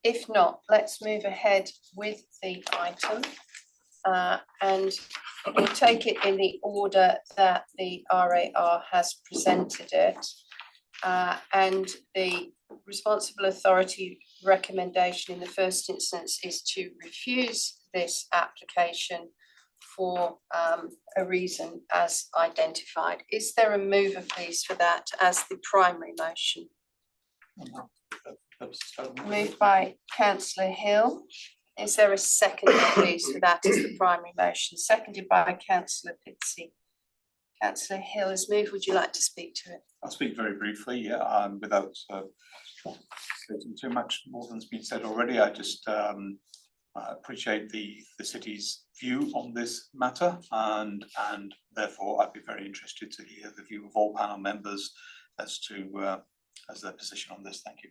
If not, let's move ahead with the item. And we'll take it in the order that the RAR has presented it. And the responsible authority recommendation in the first instance is to refuse this application for a reason as identified. Is there a mover, please, for that as the primary motion? Moved by Councillor Hill. Is there a second, please, for that as the primary motion? Seconded by Councillor Pitsey. Councillor Hill has moved. Would you like to speak to it? I'll speak very briefly, yeah, without saying too much more than's been said already. I just appreciate the city's view on this matter, and therefore I'd be very interested to hear the view of all panel members as to as their position on this. Thank you.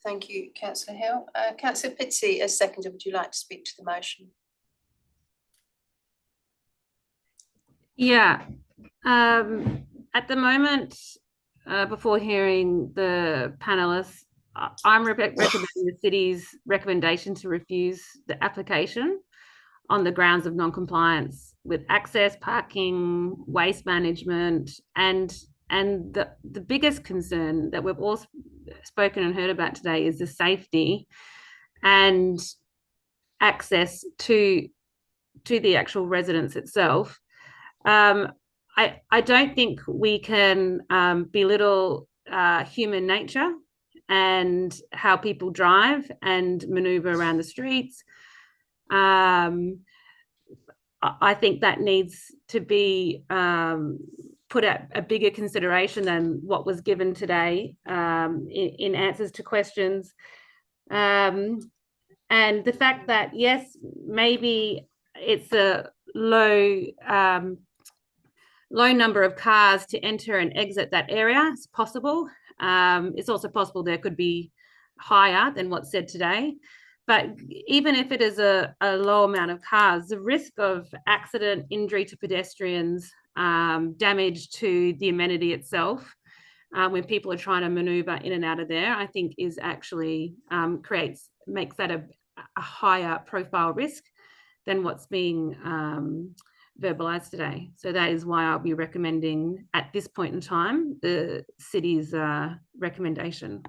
Thank you, Councillor Hill. Councillor Pitsey, as seconder, would you like to speak to the motion? Yeah. At the moment, before hearing the panelists, I'm recommending the city's recommendation to refuse the application on the grounds of non-compliance with access, parking, waste management, and the biggest concern that we've all spoken and heard about today is the safety and access to the actual residence itself. I don't think we can belittle human nature and how people drive and maneuver around the streets. I think that needs to be put at a bigger consideration than what was given today in answers to questions. And the fact that, yes, maybe it's a low number of cars to enter and exit that area. It's possible. It's also possible there could be higher than what's said today. But even if it is a low amount of cars, the risk of accident, injury to pedestrians, damage to the amenity itself, when people are trying to maneuver in and out of there, I think is actually makes that a higher profile risk than what's being verbalised today. So that is why I'll be recommending at this point in time the city's recommendation.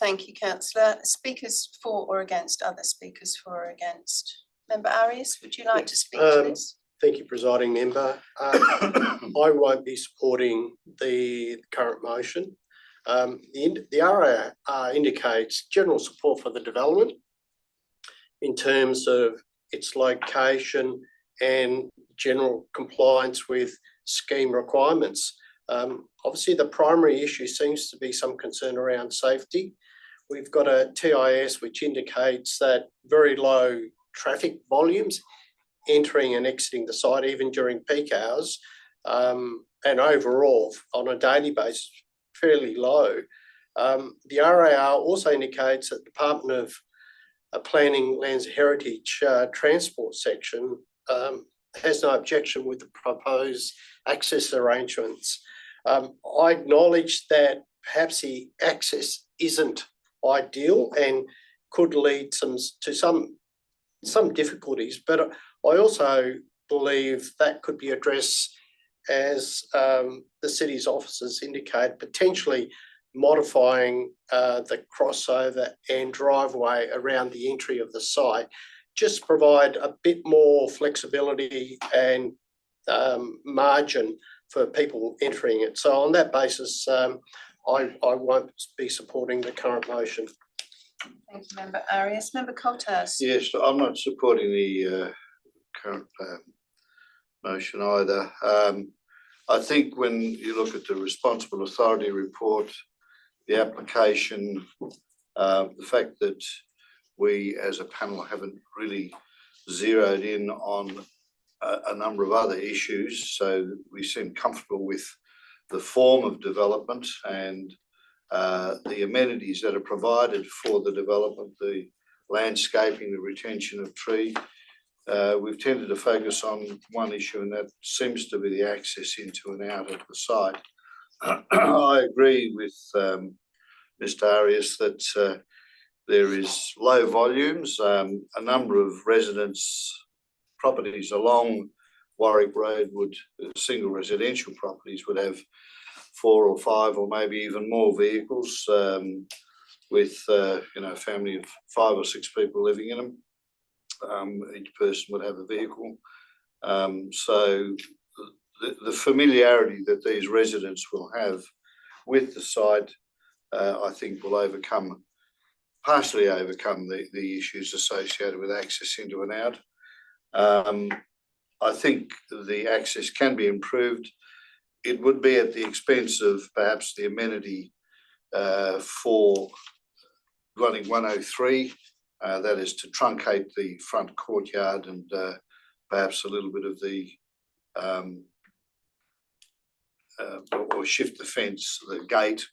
Thank you, Councillor. Speakers for or against? Other speakers for or against? Member Arias, would you like to speak to this? Thank you, Presiding Member. I won't be supporting the current motion. The RAR indicates general support for the development in terms of its location and general compliance with scheme requirements. Obviously, the primary issue seems to be some concern around safety. We've got a TIS which indicates that very low traffic volumes entering and exiting the site, even during peak hours, and overall on a daily basis, fairly low. The RAR also indicates that the Department of Planning, Lands and Heritage Transport section has no objection with the proposed access arrangements. I acknowledge that perhaps the access isn't ideal and could lead to some difficulties, but I also believe that could be addressed as the city's officers indicate, potentially modifying the crossover and driveway around the entry of the site, just provide a bit more flexibility and margin for people entering it. So on that basis, I won't be supporting the current motion. Thank you, Member Arias. Member Coltas. Yes, I'm not supporting the current motion either. I think when you look at the responsible authority report, the application, the fact that we as a panel haven't really zeroed in on a number of other issues, so we seem comfortable with the form of development and the amenities that are provided for the development, the landscaping, the retention of tree. We've tended to focus on one issue, and that seems to be the access into and out of the site. I agree with Mr. Arias that there is low volumes. A number of residents' properties along Warwick Road single residential properties would have 4 or 5 or maybe even more vehicles, with a family of 5 or 6 people living in them. Each person would have a vehicle. So the familiarity that these residents will have with the site, I think will partially overcome the issues associated with access into and out. I think the access can be improved. It would be at the expense of perhaps the amenity for running 103, that is to truncate the front courtyard and perhaps a little bit of the or shift the fence, the gate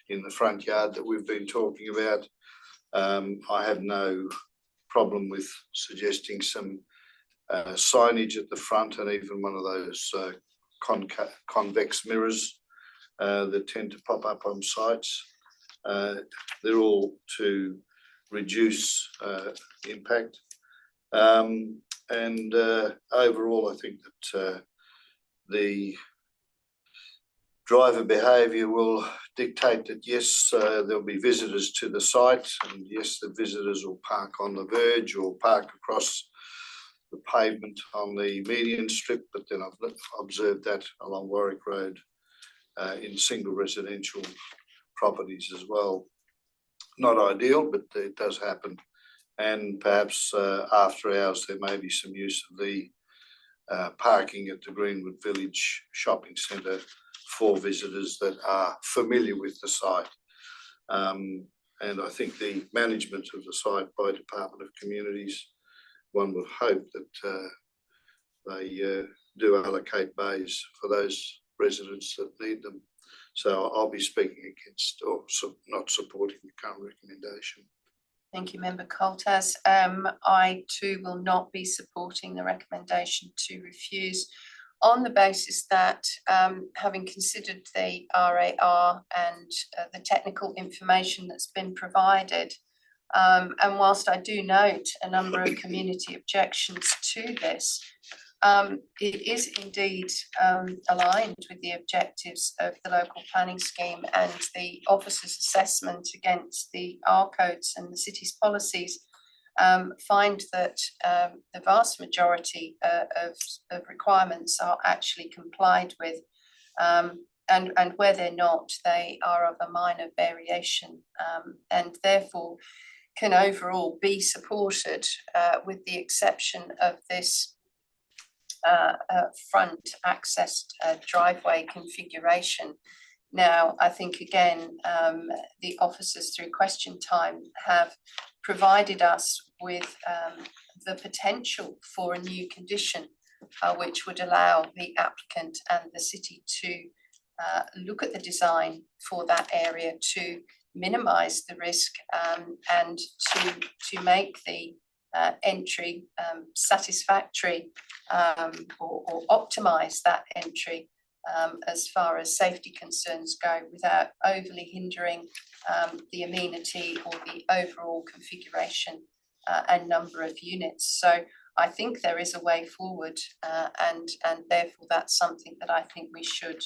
in the front yard that we've been talking about. I have no problem with suggesting some signage at the front and even one of those convex mirrors that tend to pop up on sites. They're all to reduce impact. And overall, I think that the driver behaviour will dictate that yes, there'll be visitors to the site, and yes, the visitors will park on the verge or park across the pavement on the median strip, but then I've observed that along Warwick Road in single residential properties as well. Not ideal, but it does happen. And perhaps after hours, there may be some use of the parking at the Greenwood Village Shopping Centre for visitors that are familiar with the site. And I think the management of the site by Department of Communities, one would hope that they do allocate bays for those residents that need them. So I'll be speaking against or not supporting the current recommendation. Thank you, Member Coltas. I too will not be supporting the recommendation to refuse on the basis that having considered the RAR and the technical information that's been provided, and whilst I do note a number of community objections to this, it is indeed aligned with the objectives of the local planning scheme and the officer's assessment against the R codes and the city's policies. Find that the vast majority of requirements are actually complied with, and where they're not, they are of a minor variation, and therefore can overall be supported with the exception of this front accessed driveway configuration. Now, I think again, the officers through question time have provided us with the potential for a new condition which would allow the applicant and the city to look at the design for that area to minimise the risk and to make the entry satisfactory or optimise that entry as far as safety concerns go without overly hindering the amenity or the overall configuration and number of units. So I think there is a way forward and therefore that's something that I think we should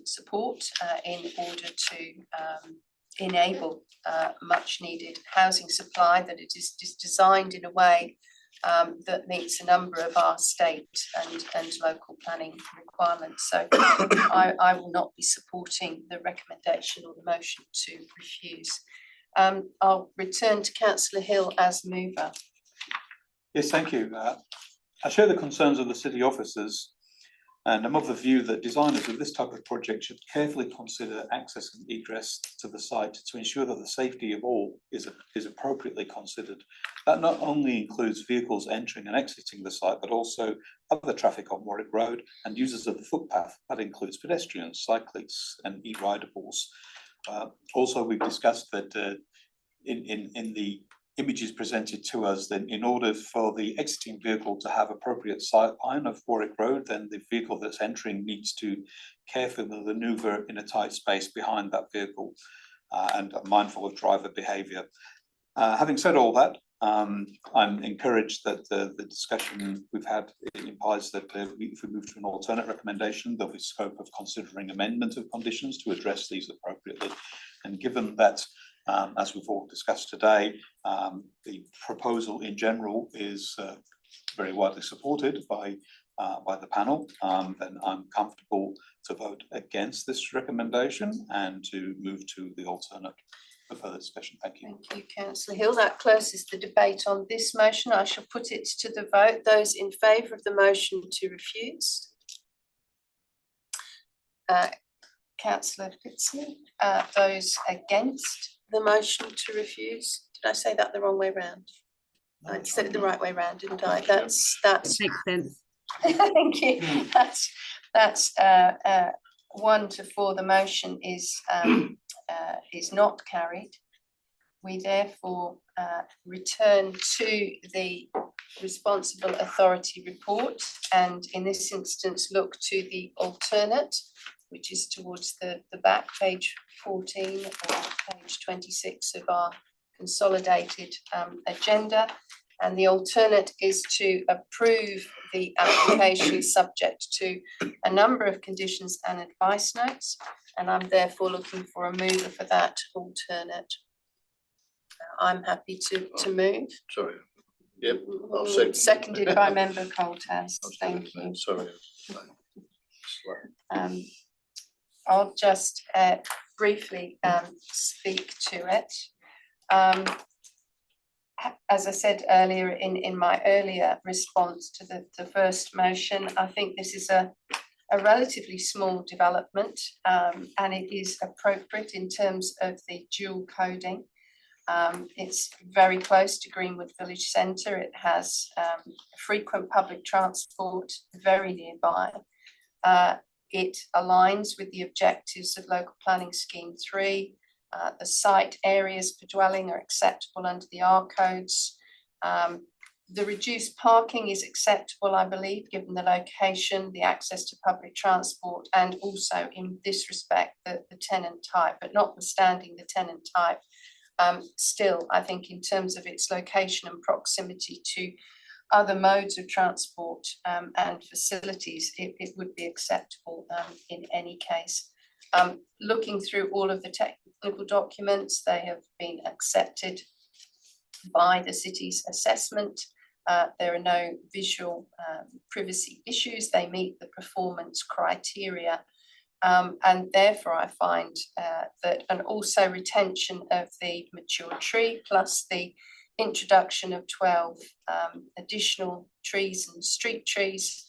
support in order to enable much needed housing supply, that it is designed in a way that meets a number of our state and local planning requirements. So I will not be supporting the recommendation or the motion to refuse. I'll return to Councillor Hill as mover. Yes, thank you. I share the concerns of the city officers, and I'm of the view that designers of this type of project should carefully consider access and egress to the site to ensure that the safety of all is appropriately considered. That not only includes vehicles entering and exiting the site, but also other traffic on Warwick Road and users of the footpath. That includes pedestrians, cyclists and e-ridables. Also, we've discussed that in the images presented to us, then in order for the exiting vehicle to have appropriate sight line of Warwick Road, then the vehicle that's entering needs to carefully manoeuvre in a tight space behind that vehicle and mindful of driver behaviour. Having said all that, I'm encouraged that the discussion we've had implies that if we move to an alternate recommendation, there'll be scope of considering amendment of conditions to address these appropriately. And given that, as we've all discussed today, the proposal in general is very widely supported by the panel, then I'm comfortable to vote against this recommendation and to move to the alternate for further discussion. Thank you. Thank you, Councillor Hill. That closes the debate on this motion. I shall put it to the vote. Those in favour of the motion to refuse? Councillor Fitzley. Those against the motion to refuse? Did I say that the wrong way round? No, I said it the right way round, didn't I? That's Makes sense. thank you. That's 1 to 4. The motion is not carried. We therefore return to the responsible authority report, and in this instance look to the alternate, which is towards the back, page 14 or page 26 of our consolidated agenda. And the alternate is to approve the application subject to a number of conditions and advice notes. And I'm therefore looking for a mover for that alternate. I'm happy to move. Sorry. Yep, I'll second. Seconded by Member Coltas. Thank you. Sorry. I'll just briefly speak to it. As I said earlier in my earlier response to the first motion, I think this is a relatively small development and it is appropriate in terms of the dual coding. It's very close to Greenwood Village Centre. It has frequent public transport very nearby. It aligns with the objectives of Local Planning Scheme 3. The site areas per dwelling are acceptable under the R codes. The reduced parking is acceptable, I believe, given the location, the access to public transport, and also in this respect, the tenant type, but notwithstanding the tenant type, still, I think in terms of its location and proximity to other modes of transport and facilities, it would be acceptable in any case. Looking through all of the technical documents, they have been accepted by the city's assessment. There are no visual privacy issues. They meet the performance criteria. And therefore I find that, and also retention of the mature tree plus the introduction of 12 additional trees and street trees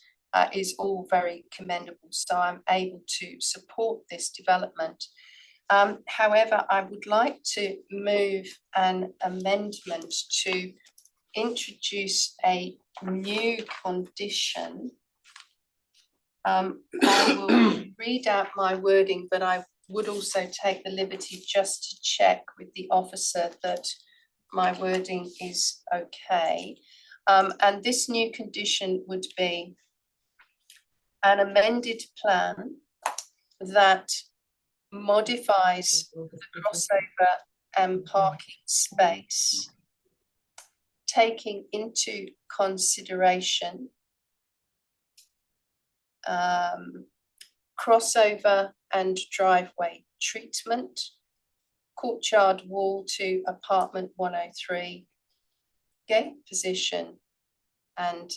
is all very commendable. So I'm able to support this development. However, I would like to move an amendment to introduce a new condition. I will read out my wording, but I would also take the liberty just to check with the officer that my wording is okay. And this new condition would be an amended plan that modifies the crossover and parking space, taking into consideration crossover and driveway treatment, courtyard wall to apartment 103, gate position, and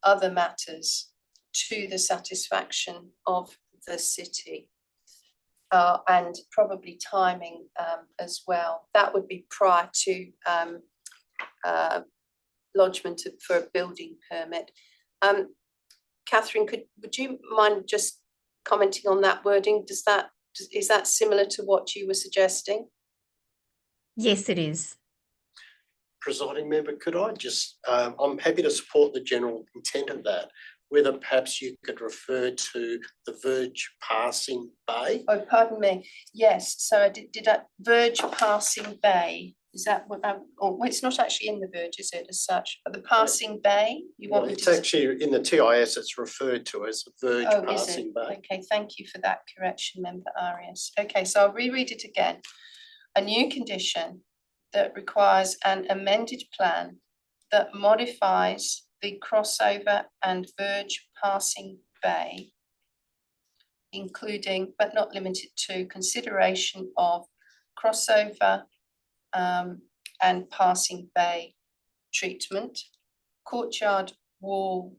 other matters to the satisfaction of the city. And probably timing as well. That would be prior to lodgement for a building permit. Catherine, would you mind just commenting on that wording? Is that similar to what you were suggesting? Yes, it is. Presiding member, could I just, I'm happy to support the general intent of that, whether perhaps you could refer to the verge passing bay. Oh, pardon me. Yes, so I did that verge passing bay. Is that what, well, it's not actually in the verge, is it, as such? But the passing bay, you want me It's to? actually in the TIS, it's referred to as a verge Oh, is it? passing bay. Okay, thank you for that correction, member Arias. Okay, so I'll reread it again. A new condition that requires an amended plan that modifies the crossover and verge passing bay, including but not limited to consideration of crossover and passing bay treatment, courtyard wall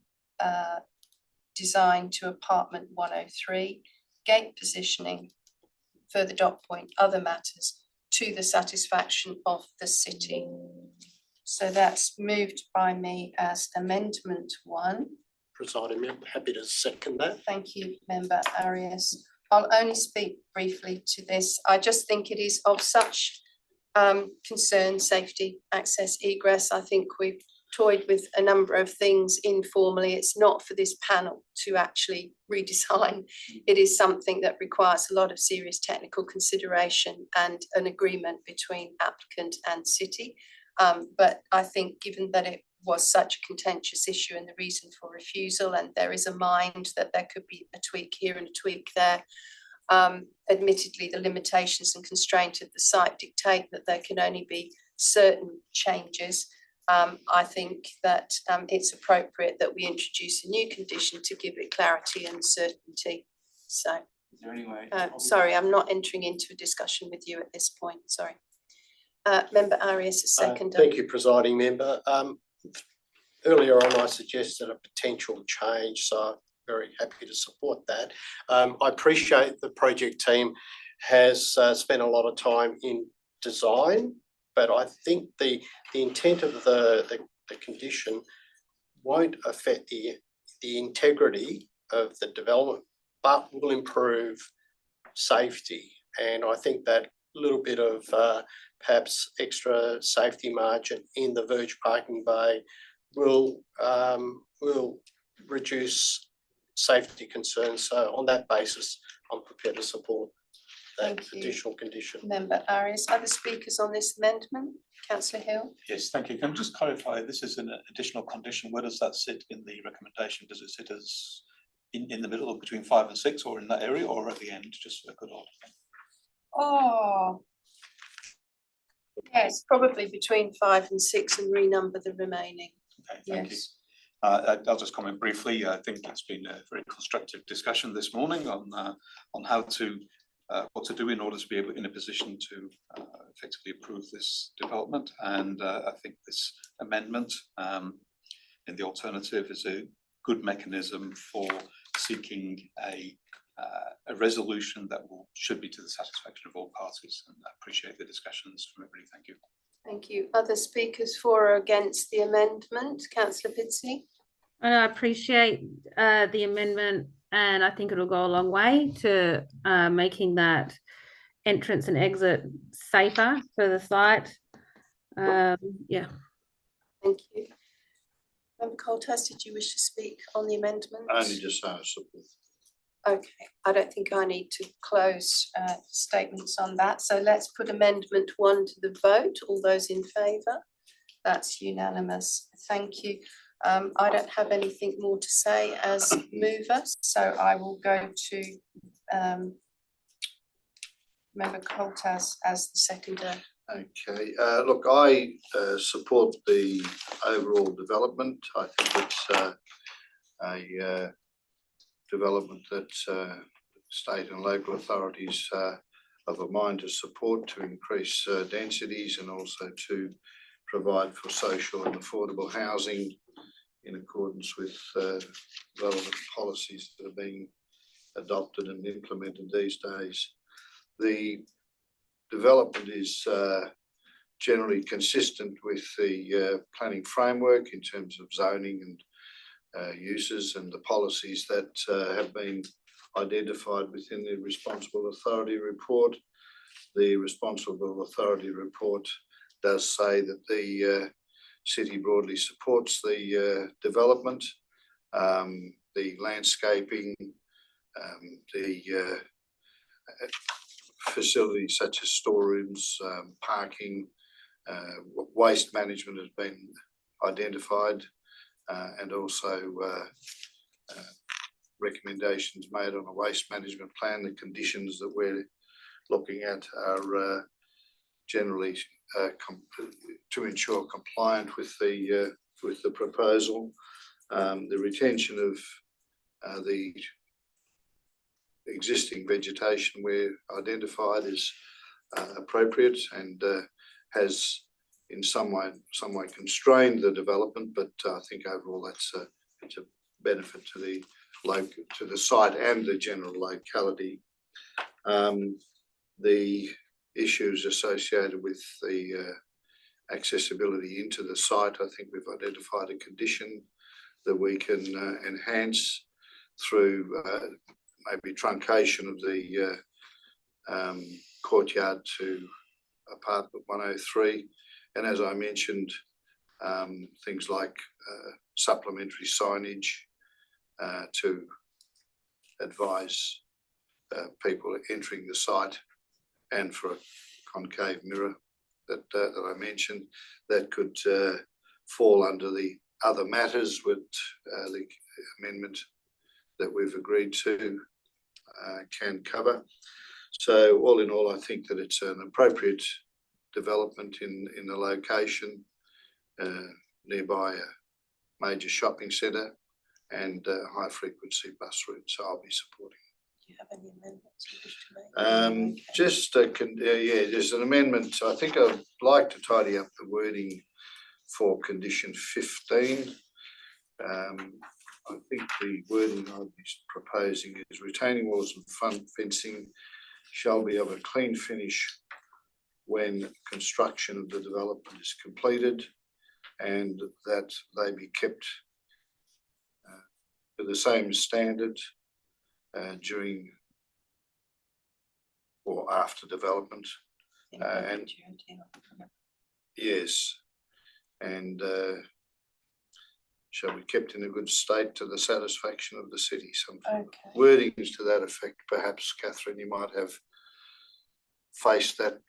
design to apartment 103, gate positioning, further dot point, other matters to the satisfaction of the city. So that's moved by me as amendment 1. Presiding member, happy to second that. Thank you, member Arias. I'll only speak briefly to this. I just think it is of such concern, safety, access, egress. I think we've toyed with a number of things informally. It's not for this panel to actually redesign. It is something that requires a lot of serious technical consideration and an agreement between applicant and city. But I think given that it was such a contentious issue and the reason for refusal, and there is a mind that there could be a tweak here and a tweak there, admittedly the limitations and constraint of the site dictate that there can only be certain changes. I think that it's appropriate that we introduce a new condition to give it clarity and certainty. So, Is there any way? sorry, I'm not entering into a discussion with you at this point, sorry. Member Arias, a second. Thank you, presiding member. Earlier on, I suggested a potential change, so I'm very happy to support that. I appreciate the project team has spent a lot of time in design, but I think the intent of the condition won't affect the integrity of the development, but will improve safety. And I think that little bit of perhaps extra safety margin in the verge parking bay will reduce safety concerns. So on that basis, I'm prepared to support that additional condition. Member Arias, other speakers on this amendment? Councillor Hill? Yes, thank you. Can I just clarify, this is an additional condition. Where does that sit in the recommendation? Does it sit as in the middle or between 5 and 6 or in that area or at the end, just for a good order? Oh, yes, probably between 5 and 6 and renumber the remaining. Okay, thank you. Yes. I'll just comment briefly. I think it's been a very constructive discussion this morning on how to what to do in order to be able in a position to effectively approve this development. And I think this amendment in the alternative is a good mechanism for seeking a resolution that should be to the satisfaction of all parties. And I appreciate the discussions from everybody. Thank you. Thank you. Other speakers for or against the amendment? Councillor Pitsey? I appreciate the amendment, and I think it'll go a long way to making that entrance and exit safer for the site. Yeah. Thank you. Member Coltas, did you wish to speak on the amendment? Only just say I support. Okay, I don't think I need to close statements on that. So let's put amendment 1 to the vote. All those in favour? That's unanimous. Thank you. I don't have anything more to say as mover, so I will go to Member Coltas as the seconder. Okay, look, I support the overall development. I think it's a development that state and local authorities of a mind to support, to increase densities and also to provide for social and affordable housing in accordance with relevant policies that are being adopted and implemented these days. The development is generally consistent with the planning framework in terms of zoning and uses and the policies that have been identified within the Responsible Authority Report. The Responsible Authority Report does say that the city broadly supports the development, the landscaping, the facilities such as storerooms, parking, waste management has been identified, and also recommendations made on a waste management plan. The conditions that we're looking at are generally to ensure compliant with the proposal. The retention of the existing vegetation we're identified is appropriate and has in some way constrained the development, but I think overall it's a benefit to the site and the general locality. The issues associated with the accessibility into the site, I think we've identified a condition that we can enhance through maybe truncation of the courtyard to apartment 103. And as I mentioned, things like supplementary signage to advise people entering the site, and for a concave mirror that I mentioned, that could fall under the other matters with the amendment that we've agreed to can cover. So all in all, I think that it's an appropriate development in the location nearby a major shopping centre and high frequency bus route. So I'll be supporting. Do you have any amendments you wish to make? There's an amendment. I think I'd like to tidy up the wording for condition 15. I think the wording I'll be proposing is retaining walls and front fencing shall be of a clean finish when construction of the development is completed, and that they be kept to the same standard during or after development. And yes, and shall be kept in a good state to the satisfaction of the city. Some wordings to that effect. Perhaps, Catherine, you might have faced that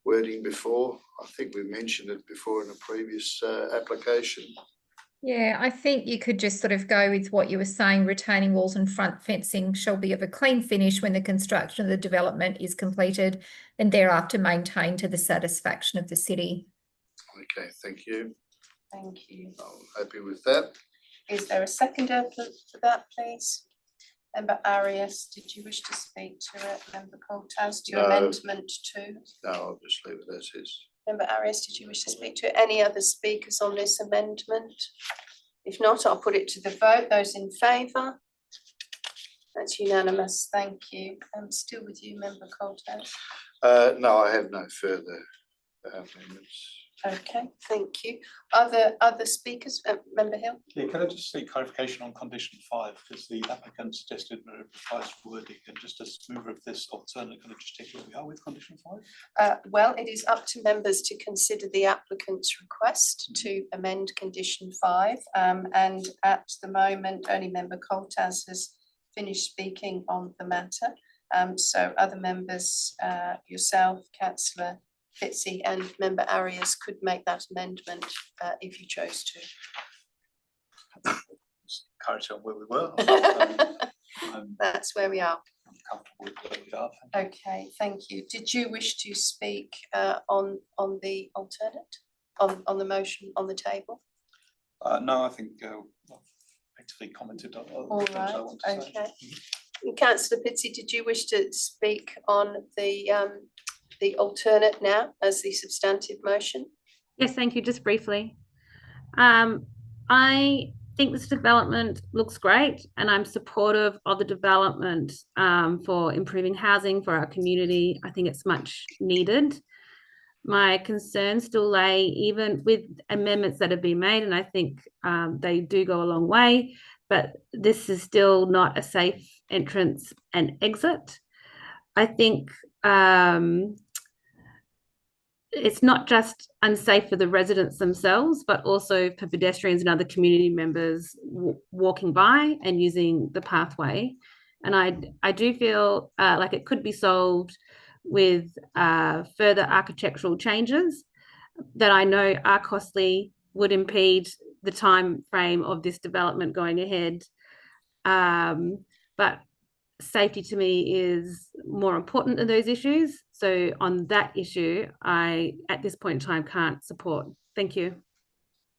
wording before. I think we mentioned it before in a previous application. Yeah, I think you could just sort of go with what you were saying, retaining walls and front fencing shall be of a clean finish when the construction of the development is completed and thereafter maintained to the satisfaction of the city. Okay, thank you. Thank you. I'm happy with that. Is there a seconder for that, please? Member Arias, did you wish to speak to it? Member Coltas, to amendment 2? No, I'll just leave it as is. Member Arias, did you wish to speak to any other speakers on this amendment? If not, I'll put it to the vote. Those in favour? That's unanimous. Thank you. I'm still with you, Member Coltas. No, I have no further amendments. Okay, thank you. Other speakers, Member Hill? Yeah, can I just seek clarification on condition 5, because the applicant suggested a revised wording, and just as mover of this alternate, can I just check where we are with condition 5? Well, it is up to members to consider the applicant's request to amend condition 5. And at the moment, only Member Coltas has finished speaking on the matter. So other members, yourself, Councillor Fitzy and Member Arias could make that amendment if you chose to. Encourage on where we were. That's where we are. I'm comfortable with where we are. Okay, thank you. Did you wish to speak on the alternate, on the motion on the table? No, I think I've effectively commented on All things I right, want to say. okay. Councillor Fitzy, did you wish to speak on the alternate now as the substantive motion? Yes, thank you. Just briefly. I think this development looks great, and I'm supportive of the development for improving housing for our community. I think it's much needed. My concerns still lay, even with amendments that have been made, and I think they do go a long way, but this is still not a safe entrance and exit. I think it's not just unsafe for the residents themselves, but also for pedestrians and other community members walking by and using the pathway. And I do feel like it could be solved with further architectural changes that I know are costly, would impede the time frame of this development going ahead. But safety to me is more important than those issues. So on that issue, I, at this point in time, can't support. Thank you.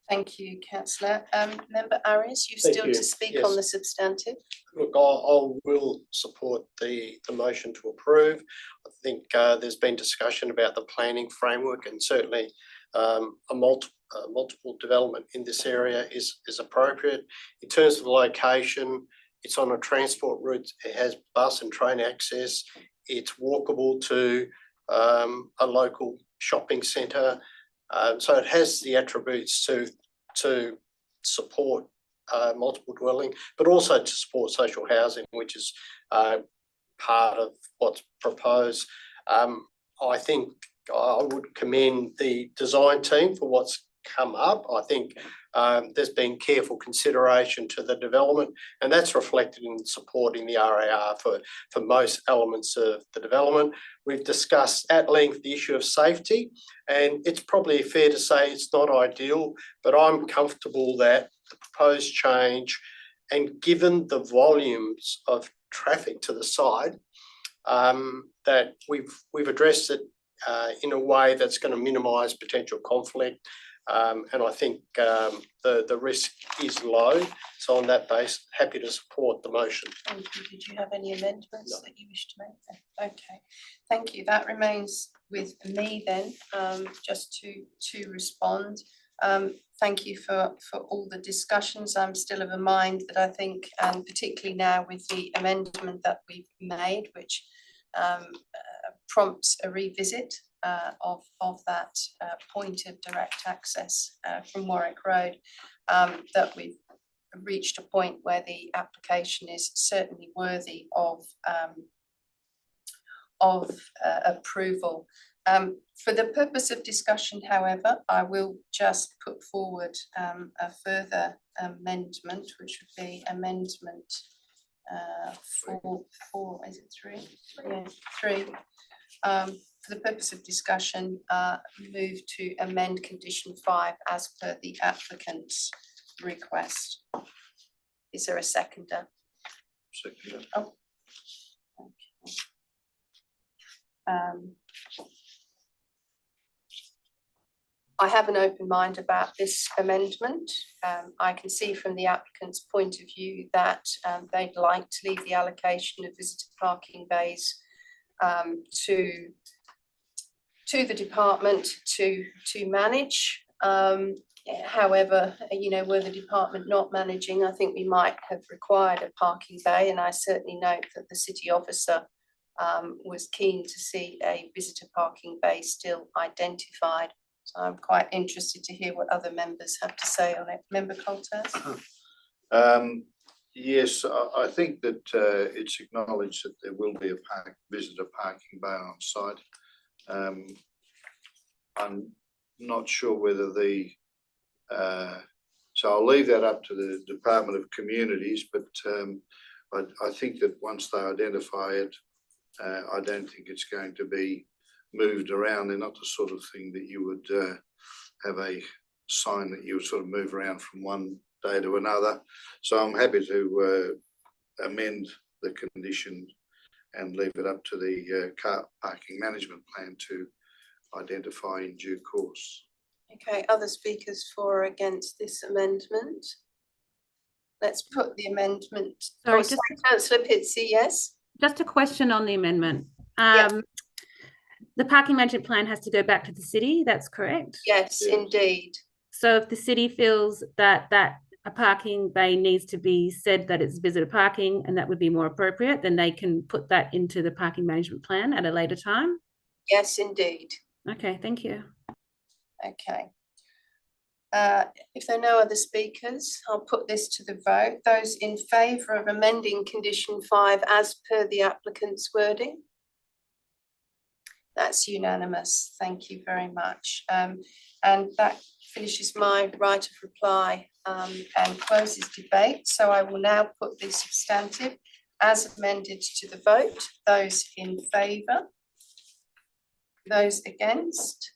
Thank you, Councillor. Member Arias, you Thank still you. to speak Yes. on the substantive? Look, I will support the motion to approve. I think there's been discussion about the planning framework, and certainly a multiple development in this area is appropriate. In terms of the location, it's on a transport route. It has bus and train access. It's walkable to a local shopping centre. So it has the attributes to support multiple dwelling, but also to support social housing, which is part of what's proposed. I think I would commend the design team for what's come up. I think there's been careful consideration to the development, and that's reflected in supporting the RAR for most elements of the development. We've discussed at length the issue of safety, and it's probably fair to say it's not ideal, but I'm comfortable that the proposed change, and given the volumes of traffic to the side, that we've addressed it in a way that's going to minimise potential conflict. And I think the risk is low. So on that base, happy to support the motion. Thank you. Did you have any amendments that you wish to make? Okay, thank you. That remains with me then, just to respond. Thank you for all the discussions. I'm still of a mind that I think, and particularly now with the amendment that we've made, which prompts a revisit of that point of direct access from Warwick Road, that we've reached a point where the application is certainly worthy of approval. For the purpose of discussion, however, I will just put forward a further amendment, which would be amendment four, is it three? Yeah, 3. For the purpose of discussion, move to amend condition 5 as per the applicant's request. Is there a seconder? Second. Oh. Okay. I have an open mind about this amendment. I can see from the applicant's point of view that they'd like to leave the allocation of visitor parking bays to the department to manage. However, were the department not managing, I think we might have required a parking bay, and I certainly note that the city officer was keen to see a visitor parking bay still identified. So I'm quite interested to hear what other members have to say on it. Member Colters? Yes, I think that it's acknowledged that there will be a visitor parking bay on site. I'm not sure whether so I'll leave that up to the Department of Communities, but I think that once they identify it, I don't think it's going to be moved around. They're not the sort of thing that you would have a sign that you would sort of move around from one day to another. So I'm happy to amend the condition and leave it up to the car parking management plan to identify in due course. Okay, other speakers for or against this amendment? Let's put the amendment. Sorry, Councillor Pitsey, yes? Just a question on the amendment. The parking management plan has to go back to the city, that's correct? Yes, indeed. So if the city feels that a parking bay needs to be said that it's visitor parking and that would be more appropriate, then they can put that into the parking management plan at a later time? Yes, indeed. Okay, thank you. Okay. If there are no other speakers, I'll put this to the vote. Those in favour of amending condition 5 as per the applicant's wording? That's unanimous. Thank you very much. And that finishes my right of reply and closes debate. So I will now put the substantive as amended to the vote. Those in favour? Those against?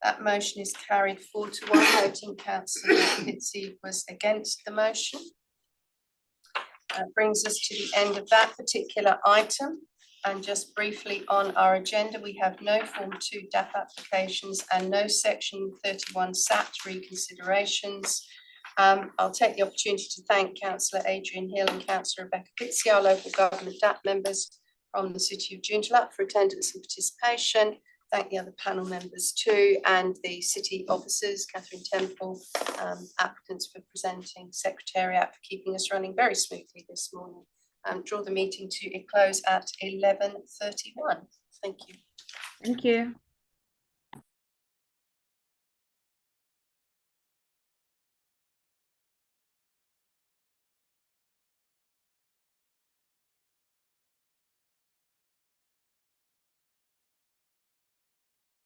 That motion is carried 4-1. Voting Councillor Pitsey was against the motion. Brings us to the end of that particular item. And just briefly on our agenda, we have no Form 2 DAP applications and no Section 31 SAT reconsiderations. I'll take the opportunity to thank Councillor Adrian Hill and Councillor Rebecca Pitsey, our local government DAP members from the City of Joondalup, for attendance and participation. Thank the other panel members too, and the city officers, Catherine Temple, applicants for presenting, Secretariat for keeping us running very smoothly this morning. Draw the meeting to a close at 11:31. Thank you. Thank you.